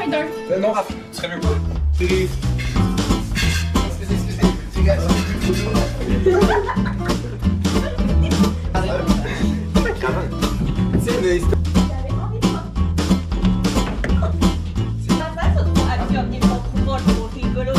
besoin d'un. Non, Raph, tu serais mieux pas. Excusez. C'est gars. C'est une histoire. J'avais envie de voir. C'est pas ça, ce trop absurde des grands troupeaux pour rigolo.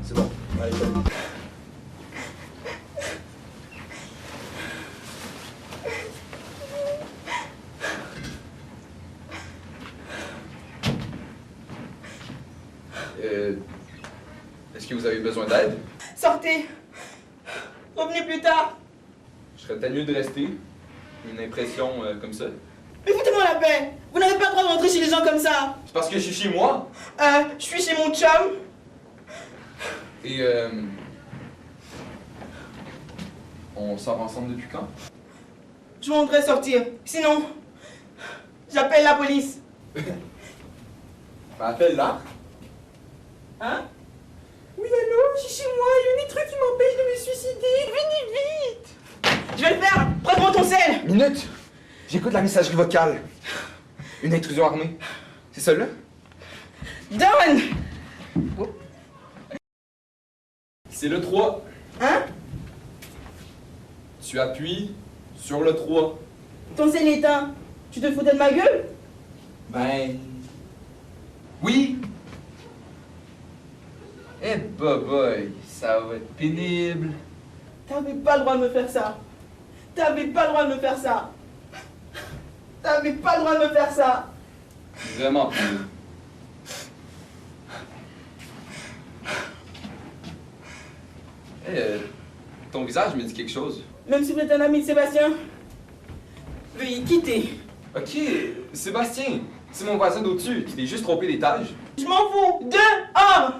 C'est bon. Allez, salut. Est-ce que vous avez besoin d'aide? Sortez! Revenez plus tard! Je serais peut-être mieux de rester. Une impression comme ça. Mais foutez-moi la paix! Vous n'avez pas le droit de rentrer chez les gens comme ça! C'est parce que je suis chez moi. Je suis chez mon chum. Et on sort ensemble depuis quand? Je voudrais sortir. Sinon, j'appelle la police. Appelle là. Hein? Oui, allô? Je suis chez moi. Il y a des trucs qui m'empêchent de me suicider. Venez vite! Je vais le faire! Prends-moi ton sel! Minute! J'écoute la messagerie vocale. Une intrusion armée. C'est ça là? Donne! C'est le 3. Hein? Tu appuies sur le 3. Ton sel est éteint. Tu te foutais de ma gueule? Ben. Oui! Eh boy, ça va être pénible. T'avais pas le droit de me faire ça. T'avais pas le droit de me faire ça. T'avais pas le droit de me faire ça. Vraiment pénible. Ton visage me dit quelque chose. Même si vous êtes un ami de Sébastien, veuillez quitter. Ok, Sébastien, c'est mon voisin d'au-dessus. Tu t'es juste trompé d'étage. Je m'en fous. Dehors!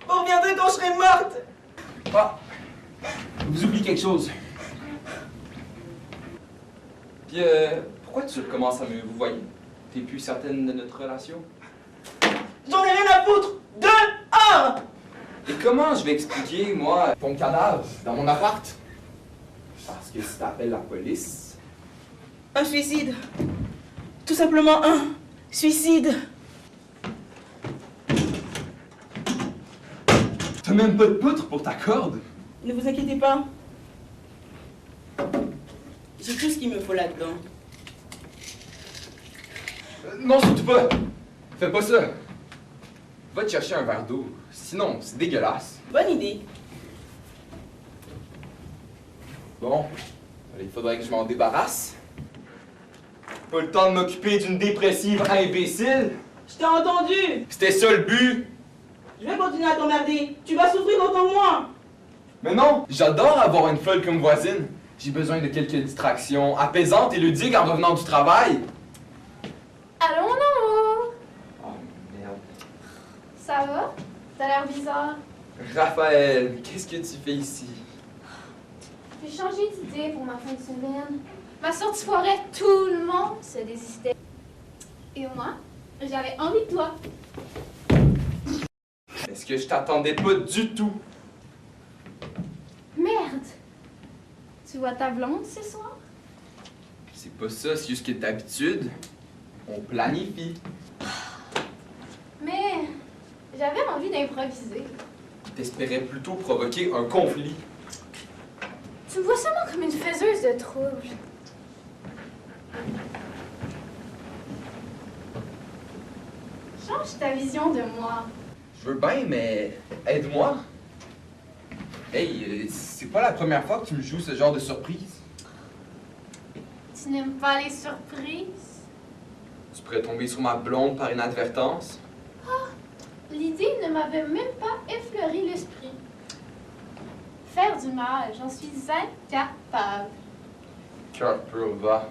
Vous reviendrez quand je serai morte. Ah! Vous oubliez quelque chose. Puis, pourquoi tu recommences à me vous voyez? T'es plus certaine de notre relation? J'en ai rien à foutre. Dehors! Et comment je vais expliquer, moi, ton cadavre dans mon appart? Parce que si t'appelles la police... Un suicide. Tout simplement un suicide. T'as même pas de poutre pour ta corde? Ne vous inquiétez pas. J'ai tout ce qu'il me faut là-dedans. Non, surtout pas! Fais pas ça! Va te chercher un verre d'eau. Sinon, c'est dégueulasse. Bonne idée. Bon, il faudrait que je m'en débarrasse. Pas le temps de m'occuper d'une dépressive imbécile. Je t'ai entendu. C'était ça le but. Je vais continuer à t'emmerder. Tu vas souffrir autant que moi. Mais non, j'adore avoir une folle comme voisine. J'ai besoin de quelques distractions apaisantes et ludiques en revenant du travail. Allô, mon amour? Oh merde. Ça va? T'as l'air bizarre. Raphaël, qu'est-ce que tu fais ici? J'ai changé d'idée pour ma fin de semaine. Ma sortie forêt, tout le monde se désistait. Et moi, j'avais envie de toi. Est-ce que je t'attendais pas du tout? Merde! Tu vois ta blonde ce soir? C'est pas ça, c'est juste que d'habitude, on planifie. Mais j'avais envie d'improviser. T'espérais plutôt provoquer un conflit. Tu me vois seulement comme une faiseuse de troubles. Change ta vision de moi. Je veux bien, mais aide-moi. Hey, c'est pas la première fois que tu me joues ce genre de surprise. Tu n'aimes pas les surprises? Tu pourrais tomber sur ma blonde par inadvertance. L'idée ne m'avait même pas effleuré l'esprit. Faire du mal, j'en suis incapable. Cœur pur, va.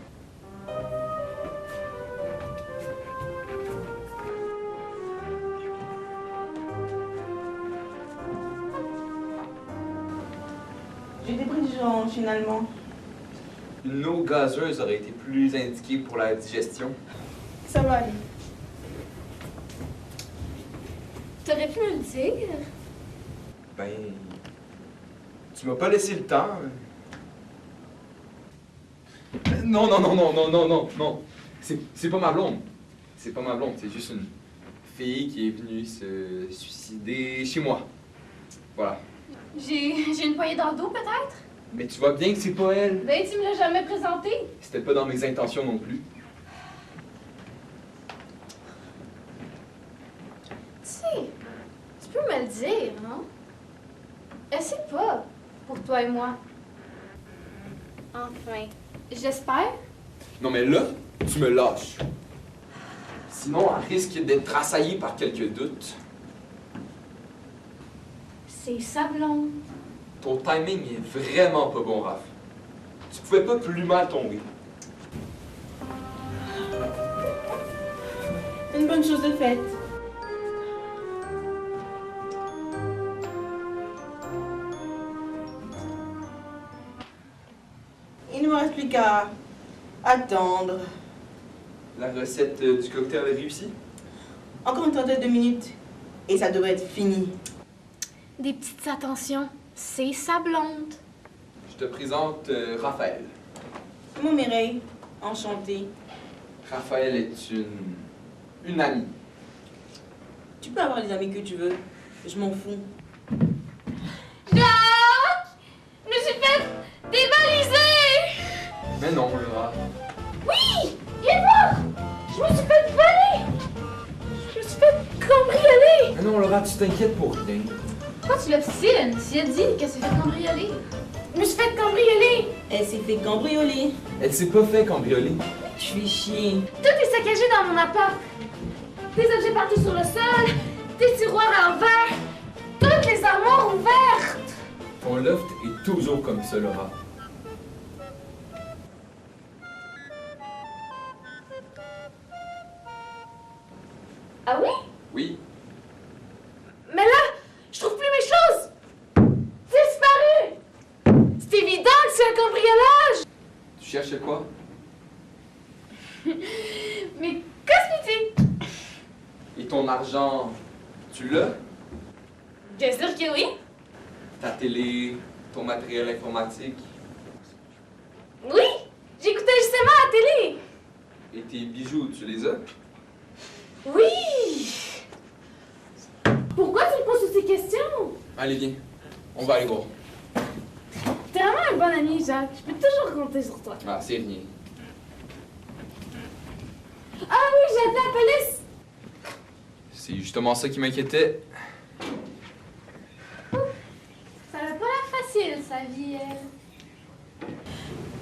J'ai des bris de jambes, finalement. Une eau gazeuse aurait été plus indiquée pour la digestion. Ça va aller. T'aurais pu me le dire. Ben. Tu m'as pas laissé le temps. Non, non, non, non, non, non, non, non. C'est pas ma blonde. C'est pas ma blonde, c'est juste une fille qui est venue se suicider chez moi. Voilà. J'ai une poignée dans le dos, peut-être? Mais tu vois bien que c'est pas elle. Ben, tu me l'as jamais présenté. C'était pas dans mes intentions non plus. Tu sais, tu peux me le dire, non? Essaie pas, pour toi et moi. Enfin, j'espère. Non mais là, tu me lâches. Sinon, elle risque d'être assaillie par quelques doutes. C'est sa blonde. Ton timing est vraiment pas bon, Raph. Tu pouvais pas plus mal tomber. Une bonne chose de faite. Il ne me reste plus qu'à attendre. La recette du cocktail est réussie? Encore une trentaine de minutes et ça devrait être fini. Des petites attentions. C'est sa blonde. Je te présente Raphaël. Moi, Mireille, enchantée. Raphaël est une amie. Tu peux avoir les amis que tu veux. Je m'en fous. Jacques! Je me suis fait dévaliser! Mais non, Laura. Oui! Viens voir! Je me suis fait voler! Je me suis fait cambrioler! Mais non, Laura, tu t'inquiètes pour rien. Pourquoi tu l'obstines? Tu as dit qu'elle s'est fait cambrioler. Je me suis fait cambrioler! Elle s'est fait cambrioler. Elle s'est pas fait cambrioler. Je suis chier. Tout est saccagé dans mon appart. Des objets partout sur le sol, des tiroirs en verre, toutes les armoires ouvertes. Ton loft est toujours comme ça, Laura. Ah oui? Oui. Mais là, je trouve plus mes choses. Disparu. C'est évident que c'est un cambriolage. Tu cherches quoi? Mais cosmétique. Et ton argent, tu l'as? Bien sûr que oui. Ta télé, ton matériel informatique Oui, j'écoutais justement à la télé. et tes bijoux, tu les as? Oui. Pourquoi tu me poses toutes ces questions? Allez, viens. On va aller voir. T'es vraiment un bon ami, Jacques. Je peux toujours compter sur toi. Ah, c'est rien. Ah oui, j'ai appelé la police. C'est justement ça qui m'inquiétait. Ça n'a pas l'air facile, sa vie.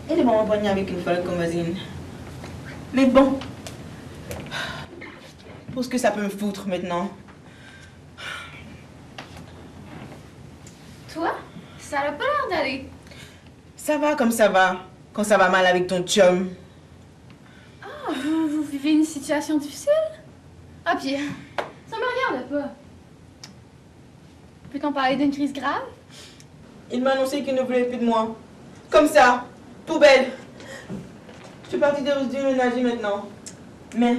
Elle est vraiment poignée avec une folle comme voisine. Mais bon. Pour ce que ça peut me foutre maintenant. Toi, ça n'a pas l'air d'aller. Ça va comme ça va. Quand ça va mal avec ton chum. Ah, vous vivez une situation difficile? Ah, puis, ça me regarde pas. Peut-on parler d'une crise grave? Il m'a annoncé qu'il ne voulait plus de moi. Comme ça. Poubelle. Je suis partie de déménager maintenant. Mais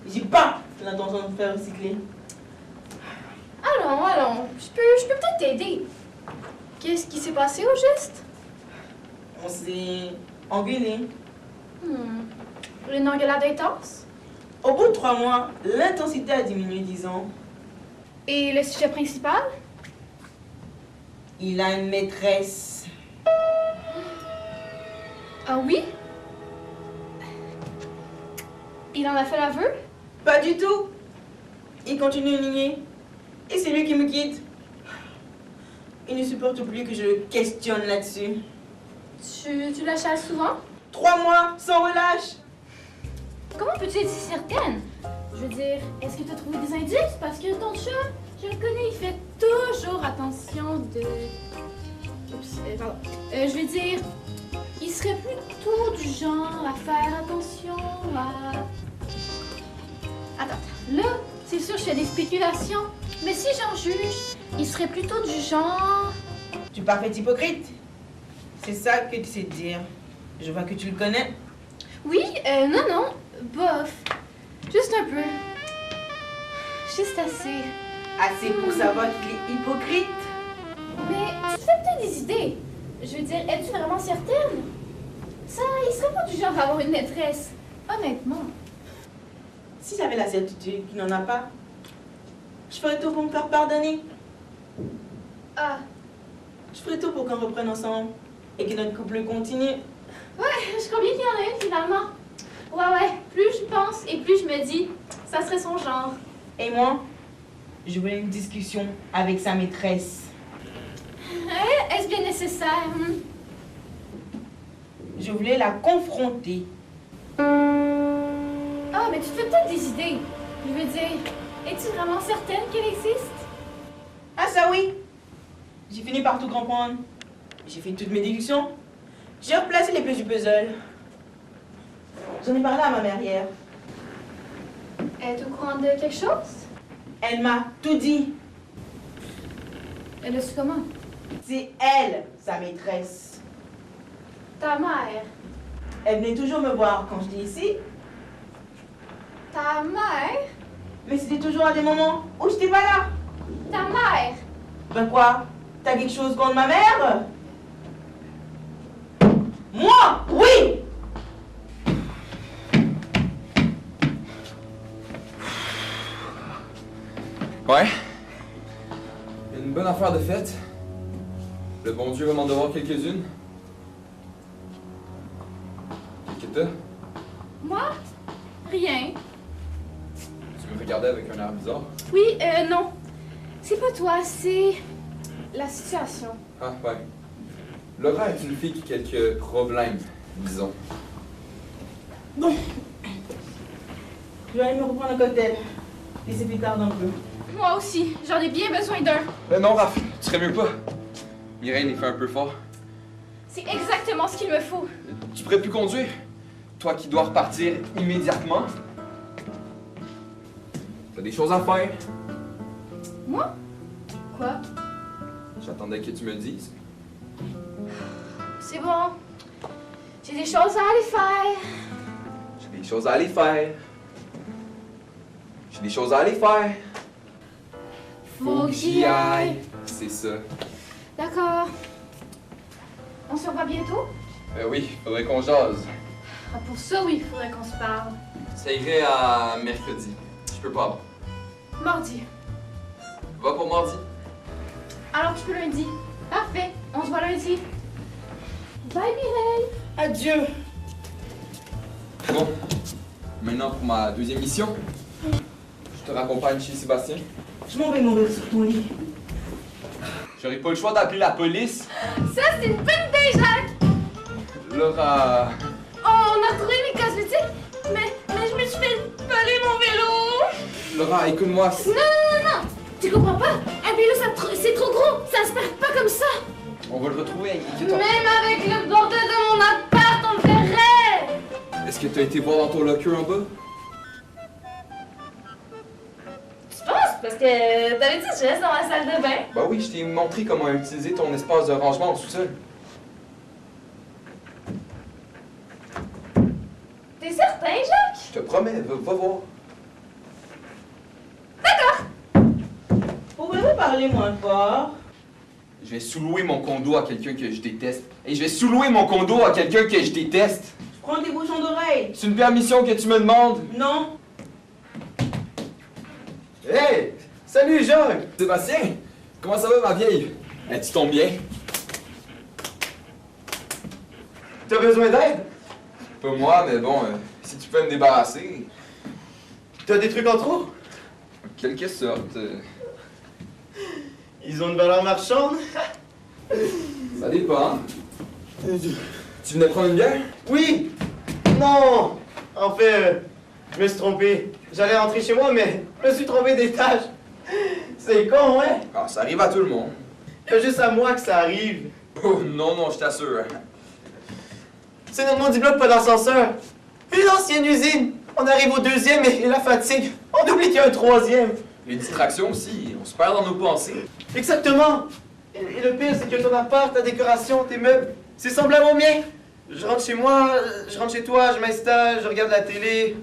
j'ai pas l'intention de me faire recycler. Allons, je peux peut-être t'aider. Qu'est-ce qui s'est passé au juste? On s'est engueulé. Une engueulade intense? Au bout de 3 mois, l'intensité a diminué, disons. Et le sujet principal? Il a une maîtresse. Ah oui? Il en a fait l'aveu? Pas du tout. Il continue de nier. Et c'est lui qui me quitte. Il ne supporte plus que je le questionne là-dessus. Tu la chasses souvent? 3 mois, sans relâche. Comment peux-tu être si certaine? Je veux dire, est-ce que tu as trouvé des indices? Parce que ton chum, je le connais, il fait toujours attention de... Oups, pardon. Je veux dire, il serait plutôt du genre à faire attention à... Attends, là, c'est sûr, je fais des spéculations, mais si j'en juge, il serait plutôt du genre... Tu parfait hypocrite. C'est ça que tu sais dire. Je vois que tu le connais. Oui, non, bof. Juste un peu. Juste assez. Assez pour savoir qu'il est hypocrite. Mais tu te fais peut-être des idées. Je veux dire, es-tu vraiment certaine? Ça, il serait pas du genre à avoir une maîtresse. Honnêtement. Si j'avais la certitude qu'il n'en a pas, je ferais tout pour me faire pardonner. Ah, Je ferais tout pour qu'on reprenne ensemble et que notre couple continue. ouais, je crois bien qu'il y en a une finalement. Ouais, plus je pense et plus je me dis, ça serait son genre. Et moi, je voulais une discussion avec sa maîtresse. Est-ce bien nécessaire? Je voulais la confronter. Ah, mais tu te fais peut-être des idées. Je veux dire, es-tu vraiment certaine qu'elle existe? Ah ça oui! J'ai fini par tout comprendre. J'ai fait toutes mes déductions. J'ai replacé les pièces du puzzle. J'en ai parlé à ma mère hier. Elle est au courant de quelque chose? Elle m'a tout dit. Elle a su comment? C'est elle, sa maîtresse. Ta mère. Elle venait toujours me voir quand j'étais ici, Ta mère? mais c'était toujours à des moments où j'étais pas là. Ta mère? Ben quoi? T'as quelque chose contre ma mère? Moi? Oui! Ouais. Une bonne affaire de fête. Le bon Dieu va m'en devoir quelques-unes. Qu'est-ce que t'as? Moi? Rien. Tu me regardais avec un air bizarre. Oui, non. C'est pas toi, c'est la situation. Ah, ouais. Laura est une fille qui a quelques problèmes, disons. Bon. Je vais aller me reprendre un cocktail. Laissez plus tard un peu. Moi aussi, j'en ai bien besoin d'un. Non, Raph, tu serais mieux pas. Mireille il fait un peu fort. C'est exactement ce qu'il me faut. Tu pourrais plus conduire? Toi qui dois repartir immédiatement. T'as des choses à faire. Moi? Quoi? J'attendais que tu me le dises. C'est bon. J'ai des choses à aller faire. J'ai des choses à aller faire. J'ai des choses à aller faire. Faut que j'y aille. C'est ça. D'accord. On se revoit bientôt? Oui, faudrait qu'on jase. Ah, pour ça, oui, il faudrait qu'on se parle. Ça irait à mercredi. Je peux pas avant. Mardi. Va pour mardi. Alors tu peux lundi. Parfait. On se voit lundi. Bye Mireille. Adieu. Bon. Maintenant pour ma deuxième mission. Je te raccompagne chez Sébastien. Je m'en vais mourir sur ton lit. J'aurais pas le choix d'appeler la police. Ça, c'est une bonne idée, Jacques. Laura... Oh, on a trouvé mes cosmétiques. Mais je me suis fait voler mon vélo. Laura, écoute-moi. Non. Tu comprends pas? Un vélo, c'est trop gros. Ça se perd pas comme ça. On va le retrouver, inquiète-toi. Même avec le bordel de mon appart, on le verrait. Est-ce que t'as été voir dans ton locker en bas? Tu penses? Parce que t'avais dit que je reste dans la salle de bain. Bah oui, je t'ai montré comment utiliser ton espace de rangement en sous-sol. T'es certain, Jacques? Je te promets, va voir. Pouvez-vous parler moins fort? Je vais sous-louer mon condo à quelqu'un que je déteste. Et je vais sous-louer mon condo à quelqu'un que je déteste. Prends tes bouchons d'oreilles. C'est une permission que tu me demandes. Non. Hey! Salut Jacques! Sébastien! Comment ça va ma vieille? Tu tombes bien? T'as besoin d'aide? Pas moi, mais bon, si tu peux me débarrasser. T'as des trucs en trop? Quelque sorte. Ils ont une valeur marchande? Ça dépend. Tu venais prendre une bière? Oui! Non! En fait, Je me suis trompé. J'allais rentrer chez moi, mais je me suis trompé d'étage. C'est con, hein? Ah, ça arrive à tout le monde. C'est juste à moi que ça arrive. Oh, non, non, je t'assure. C'est notre monde bloc, pas d'ascenseur. Une ancienne usine. On arrive au deuxième et la fatigue. On oublie qu'il y a un troisième. Les distractions aussi, on se perd dans nos pensées. Exactement. Et le pire, c'est que ton appart, ta décoration, tes meubles, c'est semblable au mien. Je rentre chez moi, je rentre chez toi, je m'installe, je regarde la télé.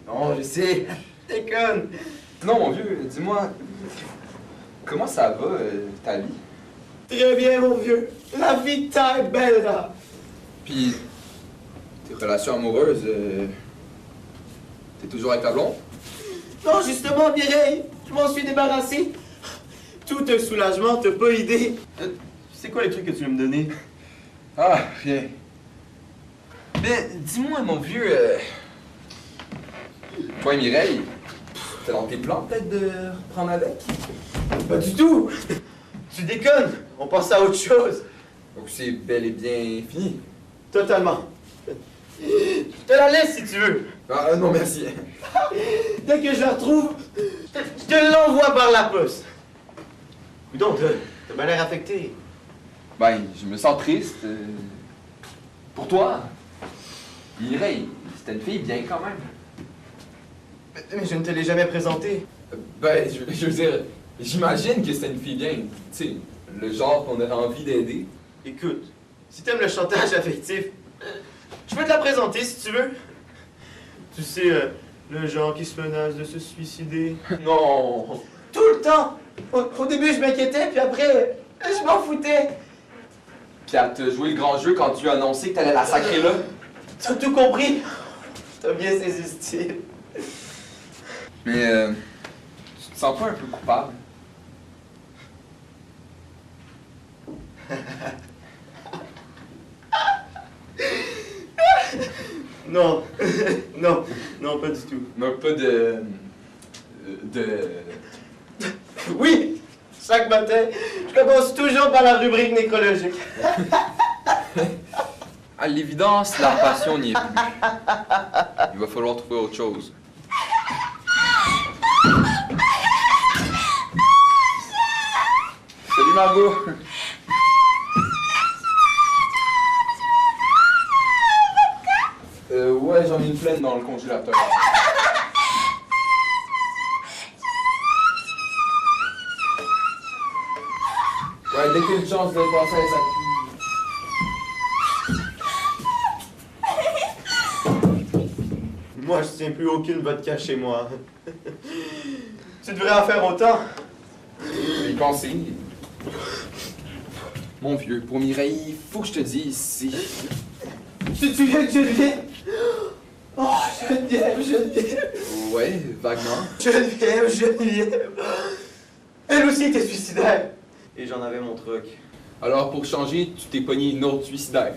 Non, je sais. Déconne. Non, mon vieux, dis-moi, comment ça va, ta vie? Très bien, mon vieux. La vie est belle, là. Puis, tes relations amoureuses, t'es toujours avec ta blonde? Non, justement, Mireille, je m'en suis débarrassé. Tout un soulagement, t'as pas idée. C'est quoi les trucs que tu veux me donner? Ah, rien. Mais dis-moi, mon vieux, toi et Mireille, t'es dans tes plans peut-être de reprendre avec? Pas du tout. Tu déconnes. On passe à autre chose. Donc c'est bel et bien fini. Totalement. Je te la laisse si tu veux. Ah non, merci. Dès que je la retrouve, je te l'envoie par la poste. Donc, t'as bien l'air affecté. Ben, je me sens triste. Pour toi. Mireille, c'était une fille bien quand même. Mais je ne te l'ai jamais présentée. Ben, je veux dire, j'imagine que c'était une fille bien. Tu sais, le genre qu'on aurait envie d'aider. Écoute, si t'aimes le chantage affectif, je peux te la présenter si tu veux. Tu sais, le genre qui se menace de se suicider. Non! Tout le temps! Au début, je m'inquiétais, puis après, je m'en foutais. Puis à te jouer le grand jeu quand tu as annoncé que t'allais la sacrer là. T'as tout compris? T'as bien saisi ce style. Mais, tu te sens pas un peu coupable? Non. Non. Non, pas du tout. Non, pas de... Oui! Chaque matin, je commence toujours par la rubrique nécrologique. À l'évidence, la passion n'y est plus. Il va falloir trouver autre chose. Salut Margot! Ouais, j'en ai une pleine dans le congélateur. Ouais, dès qu'il y a une chance de passer à ça. Moi, je tiens plus aucune vodka chez moi. Tu devrais en faire autant. Y penser. Mon vieux, pour Mireille, il faut que je te dise, c'est... Tu te souviens de Geneviève? Oh, Geneviève. Ouais, vaguement. Geneviève. Elle aussi était suicidaire. Et j'en avais mon truc. Alors, pour changer, tu t'es pogné une autre suicidaire.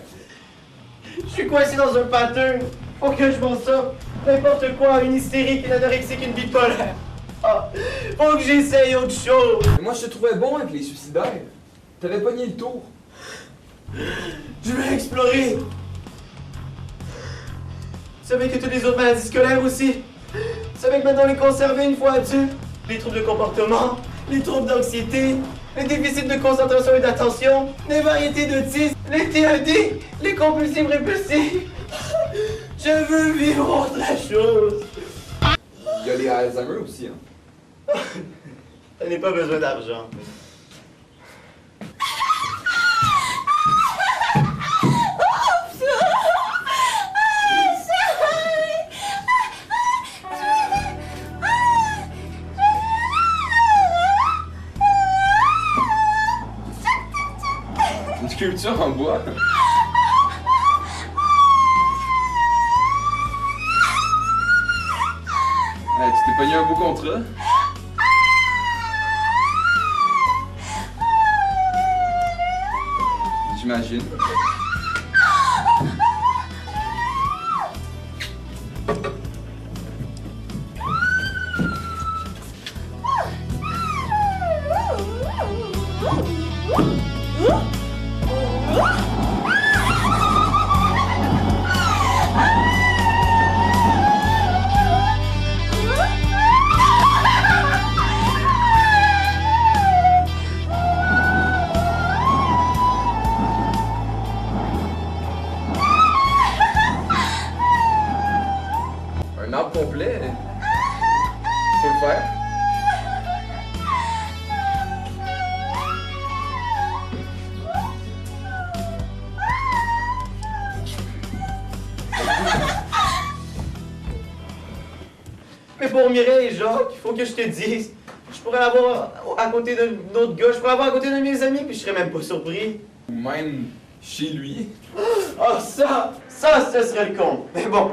Je suis coincé dans un pattern. Faut que je m'en sorte. N'importe quoi, une hystérique, une anorexique, une bipolaire. Ah, faut que j'essaye autre chose. Mais moi, je te trouvais bon avec les suicidaires. T'avais pogné le tour. Je vais explorer. Tu savais que toutes les autres maladies scolaires aussi. Tu savais que maintenant les conserver une fois adulte. Les troubles de comportement, les troubles d'anxiété, les déficits de concentration et d'attention, les variétés d'autisme, les TED, les compulsifs répulsifs. Je veux vivre autre chose. Il y a les Alzheimer aussi, hein. Je n'ai pas besoin d'argent. Une sculpture en bois. Tu t'es pogné un beau contrat. J'imagine. Faut le faire. Mais pour Mireille et Jacques, il faut que je te dise. Je pourrais l'avoir à côté d'un autre gars, je pourrais l'avoir à côté d'un de mes amis, puis je serais même pas surpris. Ou même chez lui. Ah, ça, ce serait le con. Mais bon,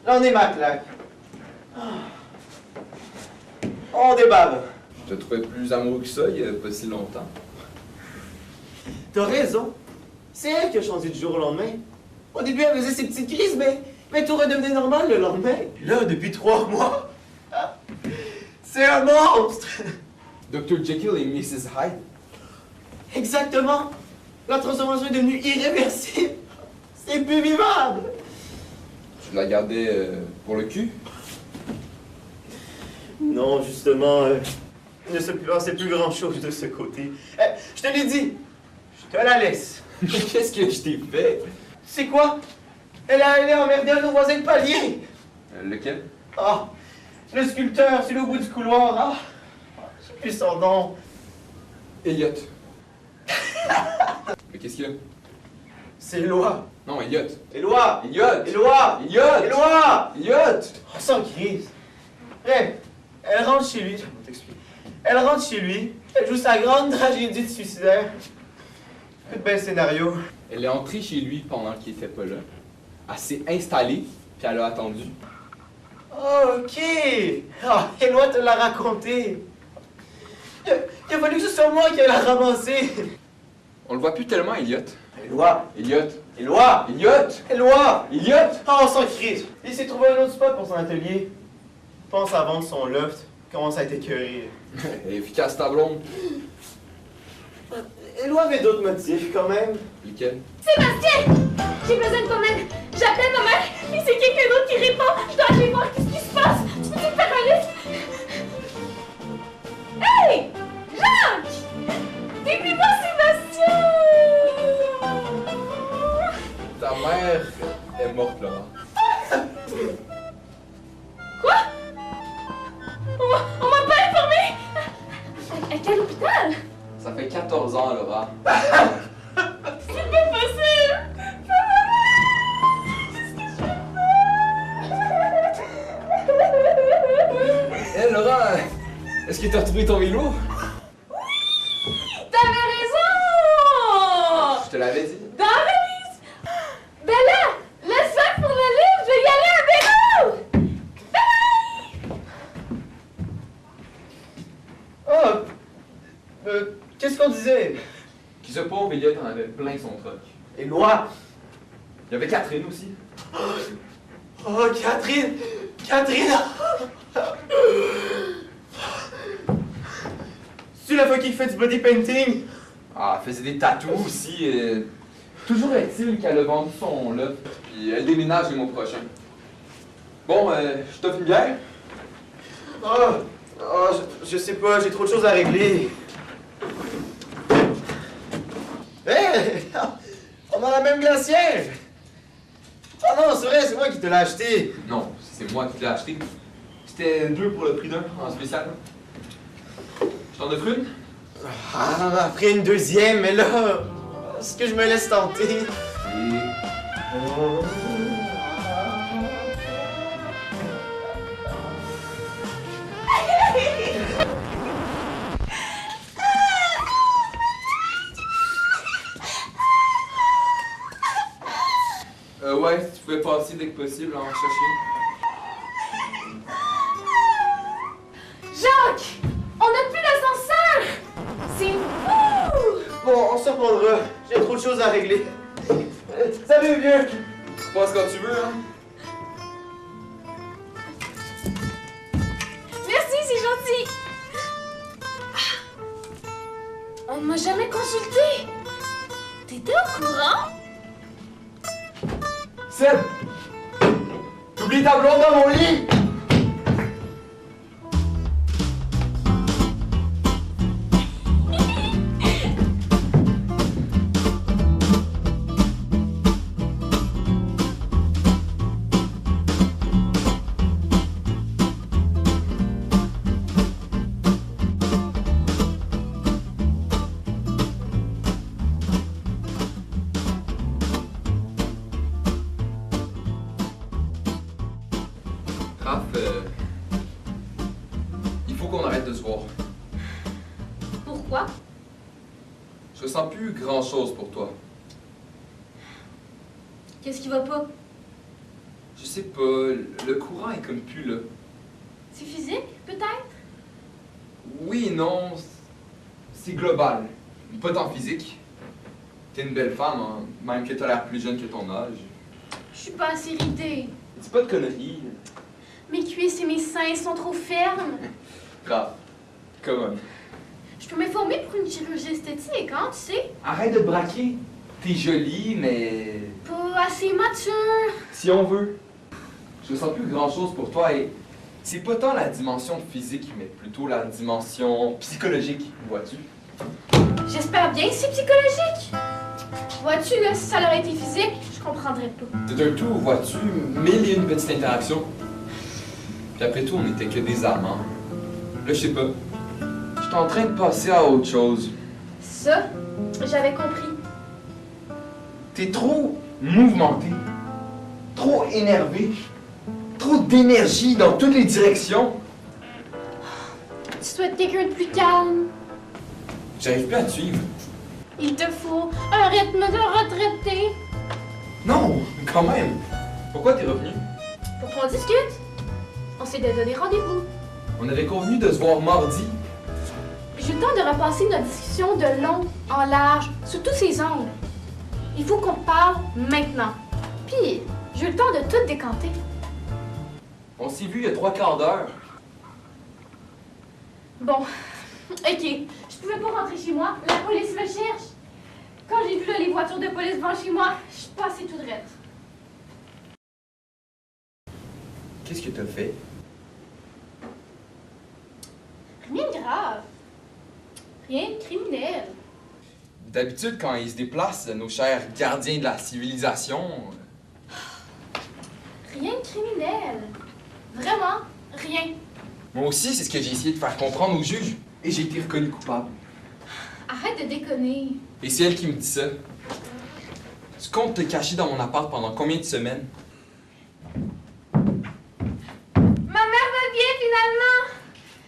j'en ai ma claque. Ah. On débave. Je te trouvais plus amoureux que ça il y a pas si longtemps. T'as raison. C'est elle qui a changé du jour au lendemain. Au début, elle faisait ses petites crises, mais tout redevenait normal le lendemain. Puis là, depuis 3 mois, c'est un monstre! Dr. Jekyll et Mrs. Hyde. Exactement. La transformation est devenue irréversible. C'est plus vivable. Tu la gardais pour le cul? Non, justement, il ne se passait plus grand-chose de ce côté. Je te l'ai dit, je te la laisse. Qu'est-ce que je t'ai fait? C'est quoi? Elle est emmerdée à nos voisins de palier. Lequel? Ah, le sculpteur, c'est le bout du couloir. Ah, j'ai plus son nom. Elliot. Mais qu'est-ce qu'il y a? C'est Éloi. Non, Elliot. Éloi! Elliot! Éloi! Elliot! Éloi! Elliot! Oh, sans crise. Bref, elle rentre chez lui. Je vais t'expliquer. Elle rentre chez lui. Elle joue sa grande tragédie de suicidaire. Tout bel scénario. Elle est entrée chez lui pendant qu'il était pas là. Elle s'est installée, puis elle a attendu. Ok! Ah, Éloi te l'a raconté. Il a fallu que ce soit moi qui l'a ramassé. On le voit plus tellement, Elliot. Éloi! Elliot! Éloi! Elliot! Éloi! Elliot! Oh, sans crise. Il s'est trouvé un autre spot pour son atelier. Pense à vendre son loft. Commence à être écœuré. Efficace ta blonde. Éloi avait d'autres motifs quand même. Lequel? Sébastien! J'ai besoin de ton aide. J'appelle ma mère, mais c'est quelqu'un d'autre qui répond. Je dois aller voir qu'est-ce qui se passe. Tu peux-tu me faire un livre? Hey! Jacques! Début-moi, Sébastien! Ta mère est morte, Laura. Quoi? On m'a pas informé! À quel hôpital? Ça fait 14 ans, Laura. C'est pas possible! Hé, Laura, est-ce que t'as retrouvé ton vélo? T'avais raison! Je te l'avais dit. Dans la valise! Bella! Le sac pour le livre! Je vais y aller à vélo! Oh! Qu'est-ce qu'on disait? Qui se pauvre, Elliot en avait plein son truck. Éloi! Il y avait Catherine aussi. Oh, Catherine! Catherine! C'est la fois qui fait du body painting? Ah, elle faisait des tatous aussi. Toujours est-il qu'elle a vendu son lot, puis elle déménage le mois prochain. Bon, je t'offre une bière? Je sais pas, j'ai trop de choses à régler. Hé! On a la même glacière! Oh non, c'est vrai, c'est moi qui te l'ai acheté. Non, c'est moi qui l'ai acheté. C'était 2 pour le prix d'un, en spécial. Je t'en offre une? Ah, après une deuxième, mais là, est-ce que je me laisse tenter? Et... ouais, si tu pouvais passer dès que possible, en chercher. Jacques! On n'a plus l'ascenseur! C'est fou! Bon, on se reprendra. J'ai trop de choses à régler. Salut, vieux! Passe quand tu veux, hein. Merci, c'est gentil! On ne m'a jamais consulté! T'étais au courant? Seb! T'oublies ta blonde dans mon lit! faut qu'on arrête de se voir. Pourquoi? Je ressens plus grand-chose pour toi. Qu'est-ce qui va pas? Je sais pas, le courant est comme plus là. C'est physique, peut-être? Oui et non, c'est global. Pas tant physique. T'es une belle femme, hein, même que t'as l'air plus jeune que ton âge. Je suis pas assez ridée. Dis pas de conneries. Mes cuisses et mes seins sont trop fermes. Grave. Comment? Je peux m'informer pour une chirurgie esthétique, hein, tu sais? Arrête de te braquer. T'es jolie, mais... Pas assez mature. Si on veut. Je ressens plus grand-chose pour toi et... C'est pas tant la dimension physique, mais plutôt la dimension psychologique, vois-tu? J'espère bien que c'est psychologique. Vois-tu, là, si ça aurait été physique, je comprendrais pas. D'un tout, vois-tu, mille et une petites interactions. Puis après tout, on était que des amants. Là, je sais pas. J'étais en train de passer à autre chose. Ça, j'avais compris. T'es trop mouvementé, trop énervé, trop d'énergie dans toutes les directions. Tu souhaites quelqu'un de plus calme. J'arrive plus à te suivre. Il te faut un rythme de retraité. Non, quand même. Pourquoi t'es revenu? Pour qu'on discute. On s'est donné rendez-vous. On avait convenu de se voir mardi. J'ai le temps de repasser notre discussion de long en large, sous tous ses angles. Il faut qu'on parle maintenant. Puis, j'ai le temps de tout décanter. On s'est vu il y a 3/4 d'heure. Bon, ok, je pouvais pas rentrer chez moi, la police me cherche. Quand j'ai vu là, les voitures de police devant chez moi, je suis passée tout droit. Qu'est-ce que t'as fait? Rien de grave. Rien de criminel. D'habitude, quand ils se déplacent, nos chers gardiens de la civilisation... Rien de criminel. Vraiment, rien. Moi aussi, c'est ce que j'ai essayé de faire comprendre au juge. Et j'ai été reconnu coupable. Arrête de déconner. Et c'est elle qui me dit ça. Tu comptes te cacher dans mon appart pendant combien de semaines? Ma mère va bien finalement.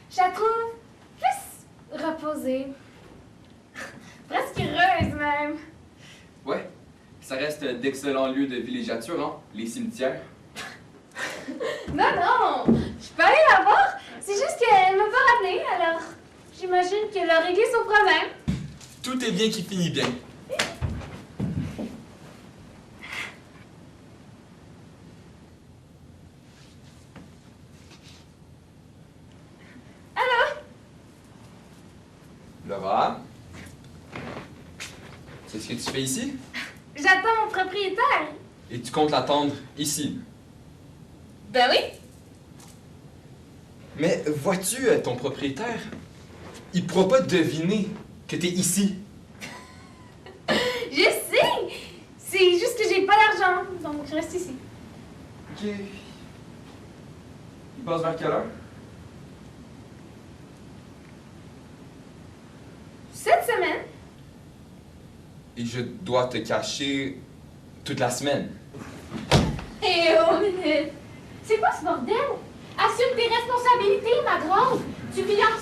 Je la trouve plus reposée. Presque heureuse même. Ouais. Ça reste d'excellents lieux de villégiature, hein? Les cimetières. Non, je peux aller la voir. C'est juste qu'elle m'a pas rappelé, alors j'imagine qu'elle a réglé son problème. Tout est bien qui finit bien. Allô? Laura? C'est ce que tu fais ici? J'attends mon propriétaire. Et tu comptes l'attendre ici? Ben oui. Mais vois-tu, ton propriétaire, il pourra pas deviner que t'es ici. Je sais. C'est juste que j'ai pas d'argent, donc je reste ici. Ok. Il passe vers quelle heure? Cette semaine. Et je dois te cacher toute la semaine. Eh oh, minute. C'est quoi ce bordel? Assume tes responsabilités, ma grande. Tu vis en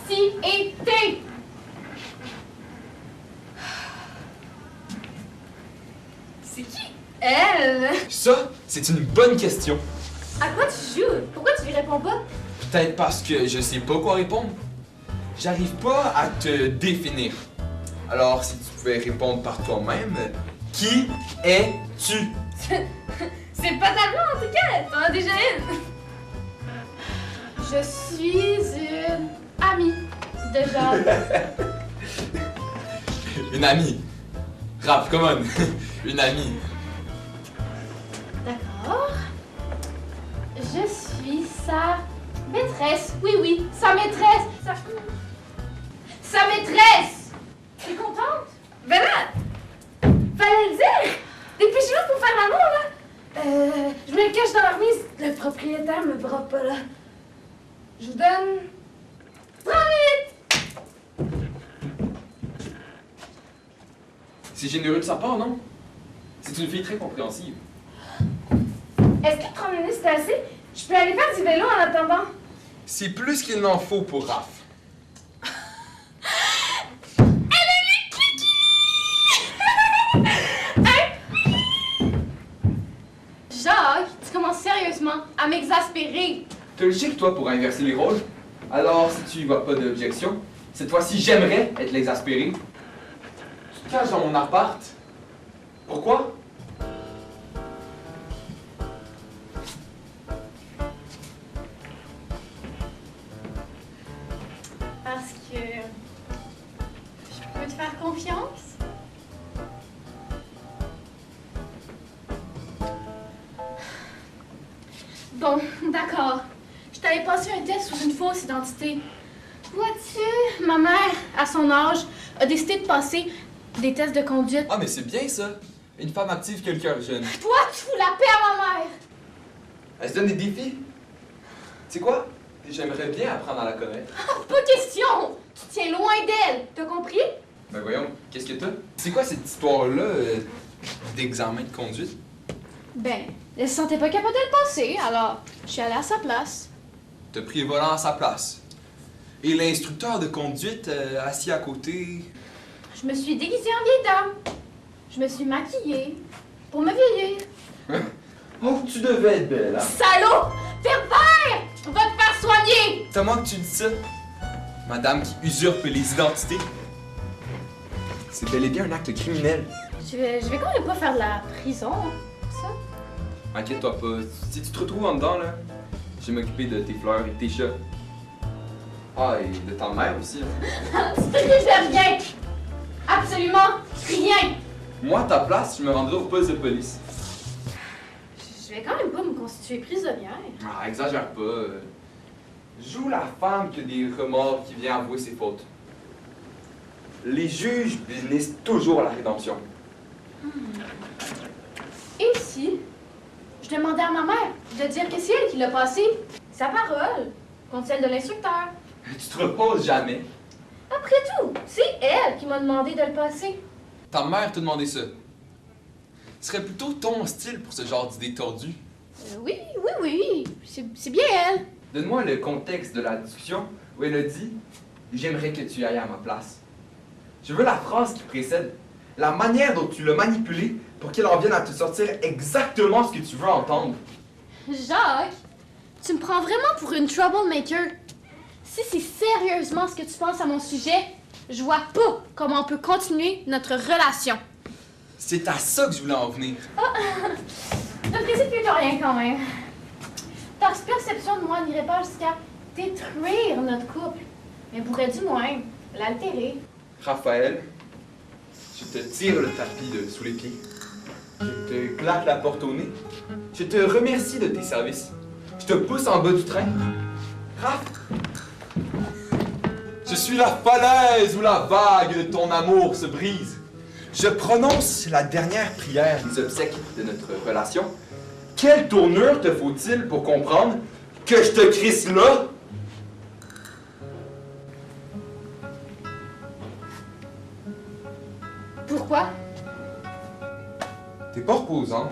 société. C'est qui, elle? Ça, c'est une bonne question. À quoi tu joues? Pourquoi tu lui réponds pas? Peut-être parce que je sais pas quoi répondre. J'arrive pas à te définir. Alors, si tu pouvais répondre par toi-même, qui es-tu? C'est pas ta blonde, en tout cas. T'en as déjà une. Je suis une amie de Jacques. Une amie. Raph, come on. Une amie. D'accord. Je suis sa maîtresse. Oui, oui, sa maîtresse. Sa maîtresse. T'es contente? Ben là, fallait le dire. Dépêchez-vous pour faire l'amour, là. Je me cache dans la remise. Le propriétaire me bras pas là. Je vous donne 30 minutes. C'est généreux de sa part, non? C'est une fille très compréhensive. Est-ce que 30 minutes c'est assez? Je peux aller faire du vélo en attendant. C'est plus qu'il n'en faut pour Raph. Jacques, tu commences sérieusement à m'exaspérer. T'as le chic, toi, pour inverser les rôles. Alors, si tu y vois pas d'objection, cette fois-ci, j'aimerais être l'exaspéré. Tu te caches dans mon appart. Pourquoi? Parce que je peux te faire confiance. Bon, d'accord. Je t'avais passé un test sous une fausse identité. Vois-tu, ma mère, à son âge, a décidé de passer des tests de conduite. Ah, mais c'est bien ça. Une femme active, quelqu'un jeune. Toi, tu fous la paix à ma mère! Elle se donne des défis. Tu sais quoi? J'aimerais bien apprendre à la connaître. Pas question! Tu tiens loin d'elle, t'as compris? Ben voyons, qu'est-ce que t'as? C'est quoi cette histoire-là d'examen de conduite? Ben, elle se sentait pas capable de le passer, alors je suis allée à sa place. T'as pris le volant à sa place. Et l'instructeur de conduite assis à côté... Je me suis déguisée en vieille dame. Je me suis maquillée pour me vieillir. Oh, tu devais être belle, hein? Salaud! Pervers! Va te faire soigner! C'est à moi que tu dis ça. Madame qui usurpe les identités. C'est bel et bien un acte criminel. Je vais quand même pas faire de la prison pour ça. Inquiète-toi pas. Si tu te retrouves en dedans, là, je vais m'occuper de tes fleurs et de tes chats. Ah, et de ta mère aussi. Hein. Tu peux lui faire rien! Absolument rien! Moi, à ta place, je me rendrai au poste de police. Je vais quand même pas me constituer prisonnière. Ah, exagère pas. Joue la femme qui a des remords, qui vient avouer ses fautes. Les juges bénissent toujours la rédemption. Et si je demandais à ma mère de dire que c'est elle qui l'a passé, sa parole, contre celle de l'instructeur? Tu te reposes jamais. Après tout, c'est elle qui m'a demandé de le passer. Ta mère t'a demandé ça. Ce serait plutôt ton style pour ce genre d'idée tordue. Oui. C'est bien elle. Donne-moi le contexte de la discussion où elle a dit « J'aimerais que tu ailles à ma place ». Je veux la phrase qui précède, la manière dont tu l'as manipulée pour qu'elle en vienne à te sortir exactement ce que tu veux entendre. Jacques, tu me prends vraiment pour une troublemaker. Si c'est sérieusement ce que tu penses à mon sujet, je vois pas comment on peut continuer notre relation. C'est à ça que je voulais en venir. Ne précipite rien quand même. Ta perception de moi n'irait pas jusqu'à détruire notre couple, mais pourrait du moins l'altérer. Raphaël, je te tire le tapis de sous les pieds. Je te claque la porte au nez. Je te remercie de tes services. Je te pousse en bas du train. Raph, je suis la falaise où la vague de ton amour se brise. Je prononce la dernière prière des obsèques de notre relation. Quelle tournure te faut-il pour comprendre que je te crisse là? Pourquoi? T'es pas reposante.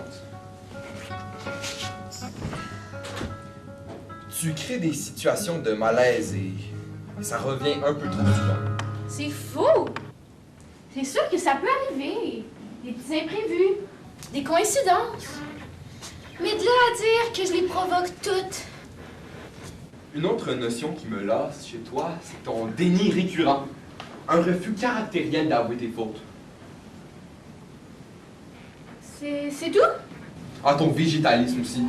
Tu crées des situations de malaise et ça revient un peu trop souvent. C'est faux! C'est sûr que ça peut arriver. Des petits imprévus, des coïncidences. Mais de là à dire que je les provoque toutes. Une autre notion qui me lasse chez toi, c'est ton déni récurrent. Un refus caractériel d'avouer tes fautes. C'est tout? Ah, ton végétalisme aussi.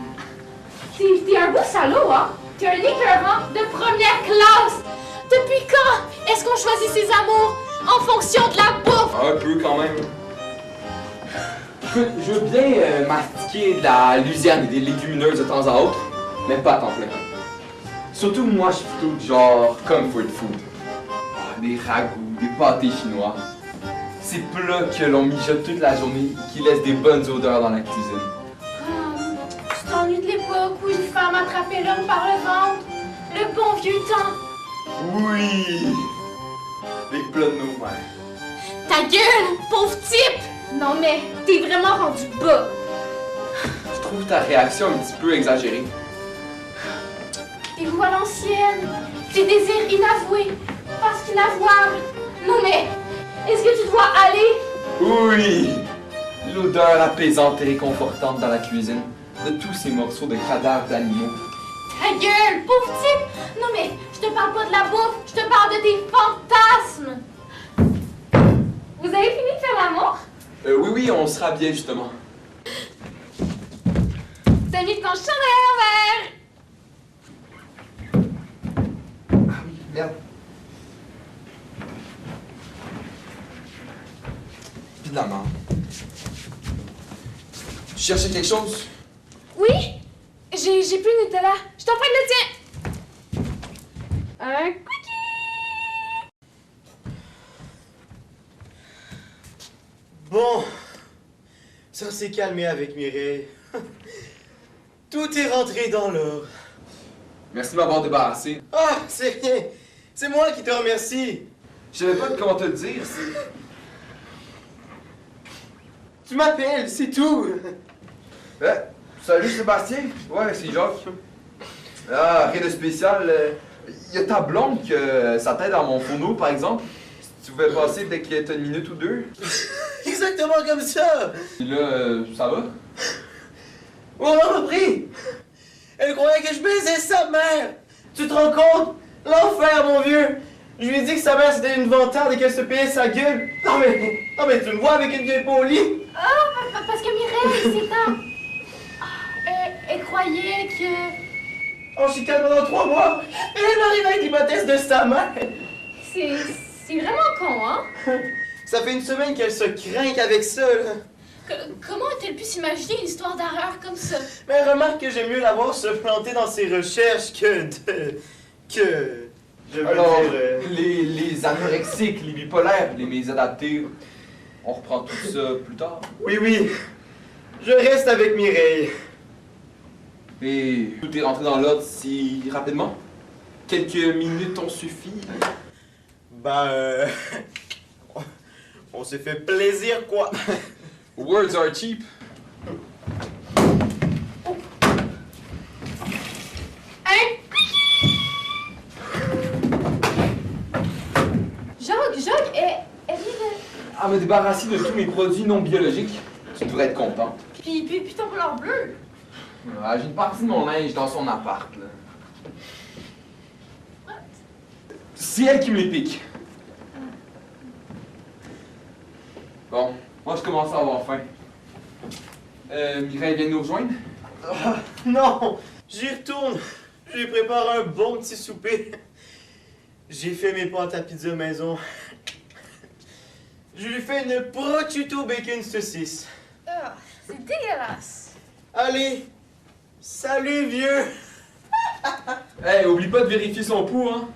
T'es un beau salaud, hein? T'es un écœurant de première classe! Depuis quand est-ce qu'on choisit ses amours en fonction de la bouffe? Un peu quand même. Écoute, je veux bien mastiquer de la luzerne et des légumineuses de temps à autre, mais pas à temps plein. Surtout moi, je suis plutôt du genre comfort food. Ah, des ragoûts, des pâtés chinois. Ces plats que l'on mijote toute la journée et qui laissent des bonnes odeurs dans la cuisine. Tu t'ennuies de l'époque où une femme attrapait l'homme par le ventre? Le bon vieux temps! Oui! Les plats de nos mères. Ta gueule, pauvre type! Non mais, t'es vraiment rendu bas! Je trouve ta réaction un petit peu exagérée. Tes goûts à l'ancienne, tes désirs inavoués, parce qu'inavouables. Non mais, est-ce que tu dois aller? Oui! L'odeur apaisante et réconfortante dans la cuisine de tous ces morceaux de cadavres d'animaux. Ta gueule, pauvre type! Non mais, je te parle pas de la bouffe, je te parle de tes fantasmes! Vous avez fini de faire l'amour? Oui, on sera bien justement. T'as mis ton chandail vert! Ah oui, merde. Évidemment. Tu cherchais quelque chose? Oui? J'ai plus de Nutella. Je t'en prie le tien! Un cookie! Bon, ça s'est calmé avec Mireille. Tout est rentré dans l'ordre. Merci de m'avoir débarrassé. Ah, c'est rien. C'est moi qui te remercie. Je savais pas comment te le dire. Tu m'appelles, c'est tout. Salut Sébastien. Ouais, c'est Jacques. Ah, rien de spécial. Y a ta blonde que ça t'aide dans mon fourneau, par exemple. Si tu pouvais passer dès qu'il y a une minute ou deux. Exactement comme ça. Et là, ça va? On m'a repris. Elle croyait que je baisais sa mère. Tu te rends compte? L'enfer, mon vieux. Je lui ai dit que sa mère c'était une vantarde et qu'elle se payait sa gueule. Non mais tu me vois avec une vieille peau au lit? Ah, parce que Mireille, c'est un... Elle croyait que... On chicane pendant 3 mois. Et elle arrive avec l'hypothèse de sa mère. C'est vraiment con, hein? Ça fait une semaine qu'elle se craint avec ça, là. Comment a-t-elle pu s'imaginer une histoire d'horreur comme ça? Mais remarque que j'aime mieux la voir se planter dans ses recherches que je veux Alors, dire... les anorexiques, les bipolaires, les mésadaptés, on reprend tout ça plus tard. Oui. Je reste avec Mireille. Et tout est rentré dans l'ordre si rapidement? Quelques minutes ont suffi? On s'est fait plaisir, quoi. Words are cheap. Jacques, elle vient de... À me débarrasser de tous mes produits non biologiques, tu devrais être contente. Puis ton couleur bleue. Ah, j'ai une partie de mon linge dans son appart, là. C'est elle qui me les pique. Bon, moi je commence à avoir faim. Mireille vient nous rejoindre? Ah, non, j'y retourne. Je lui prépare un bon petit souper. J'ai fait mes pâtes à pizza maison. Je lui fais une prosciutto bacon saucisse. Ah, c'est dégueulasse. Allez, salut vieux. Hey, oublie pas de vérifier son pouls, hein?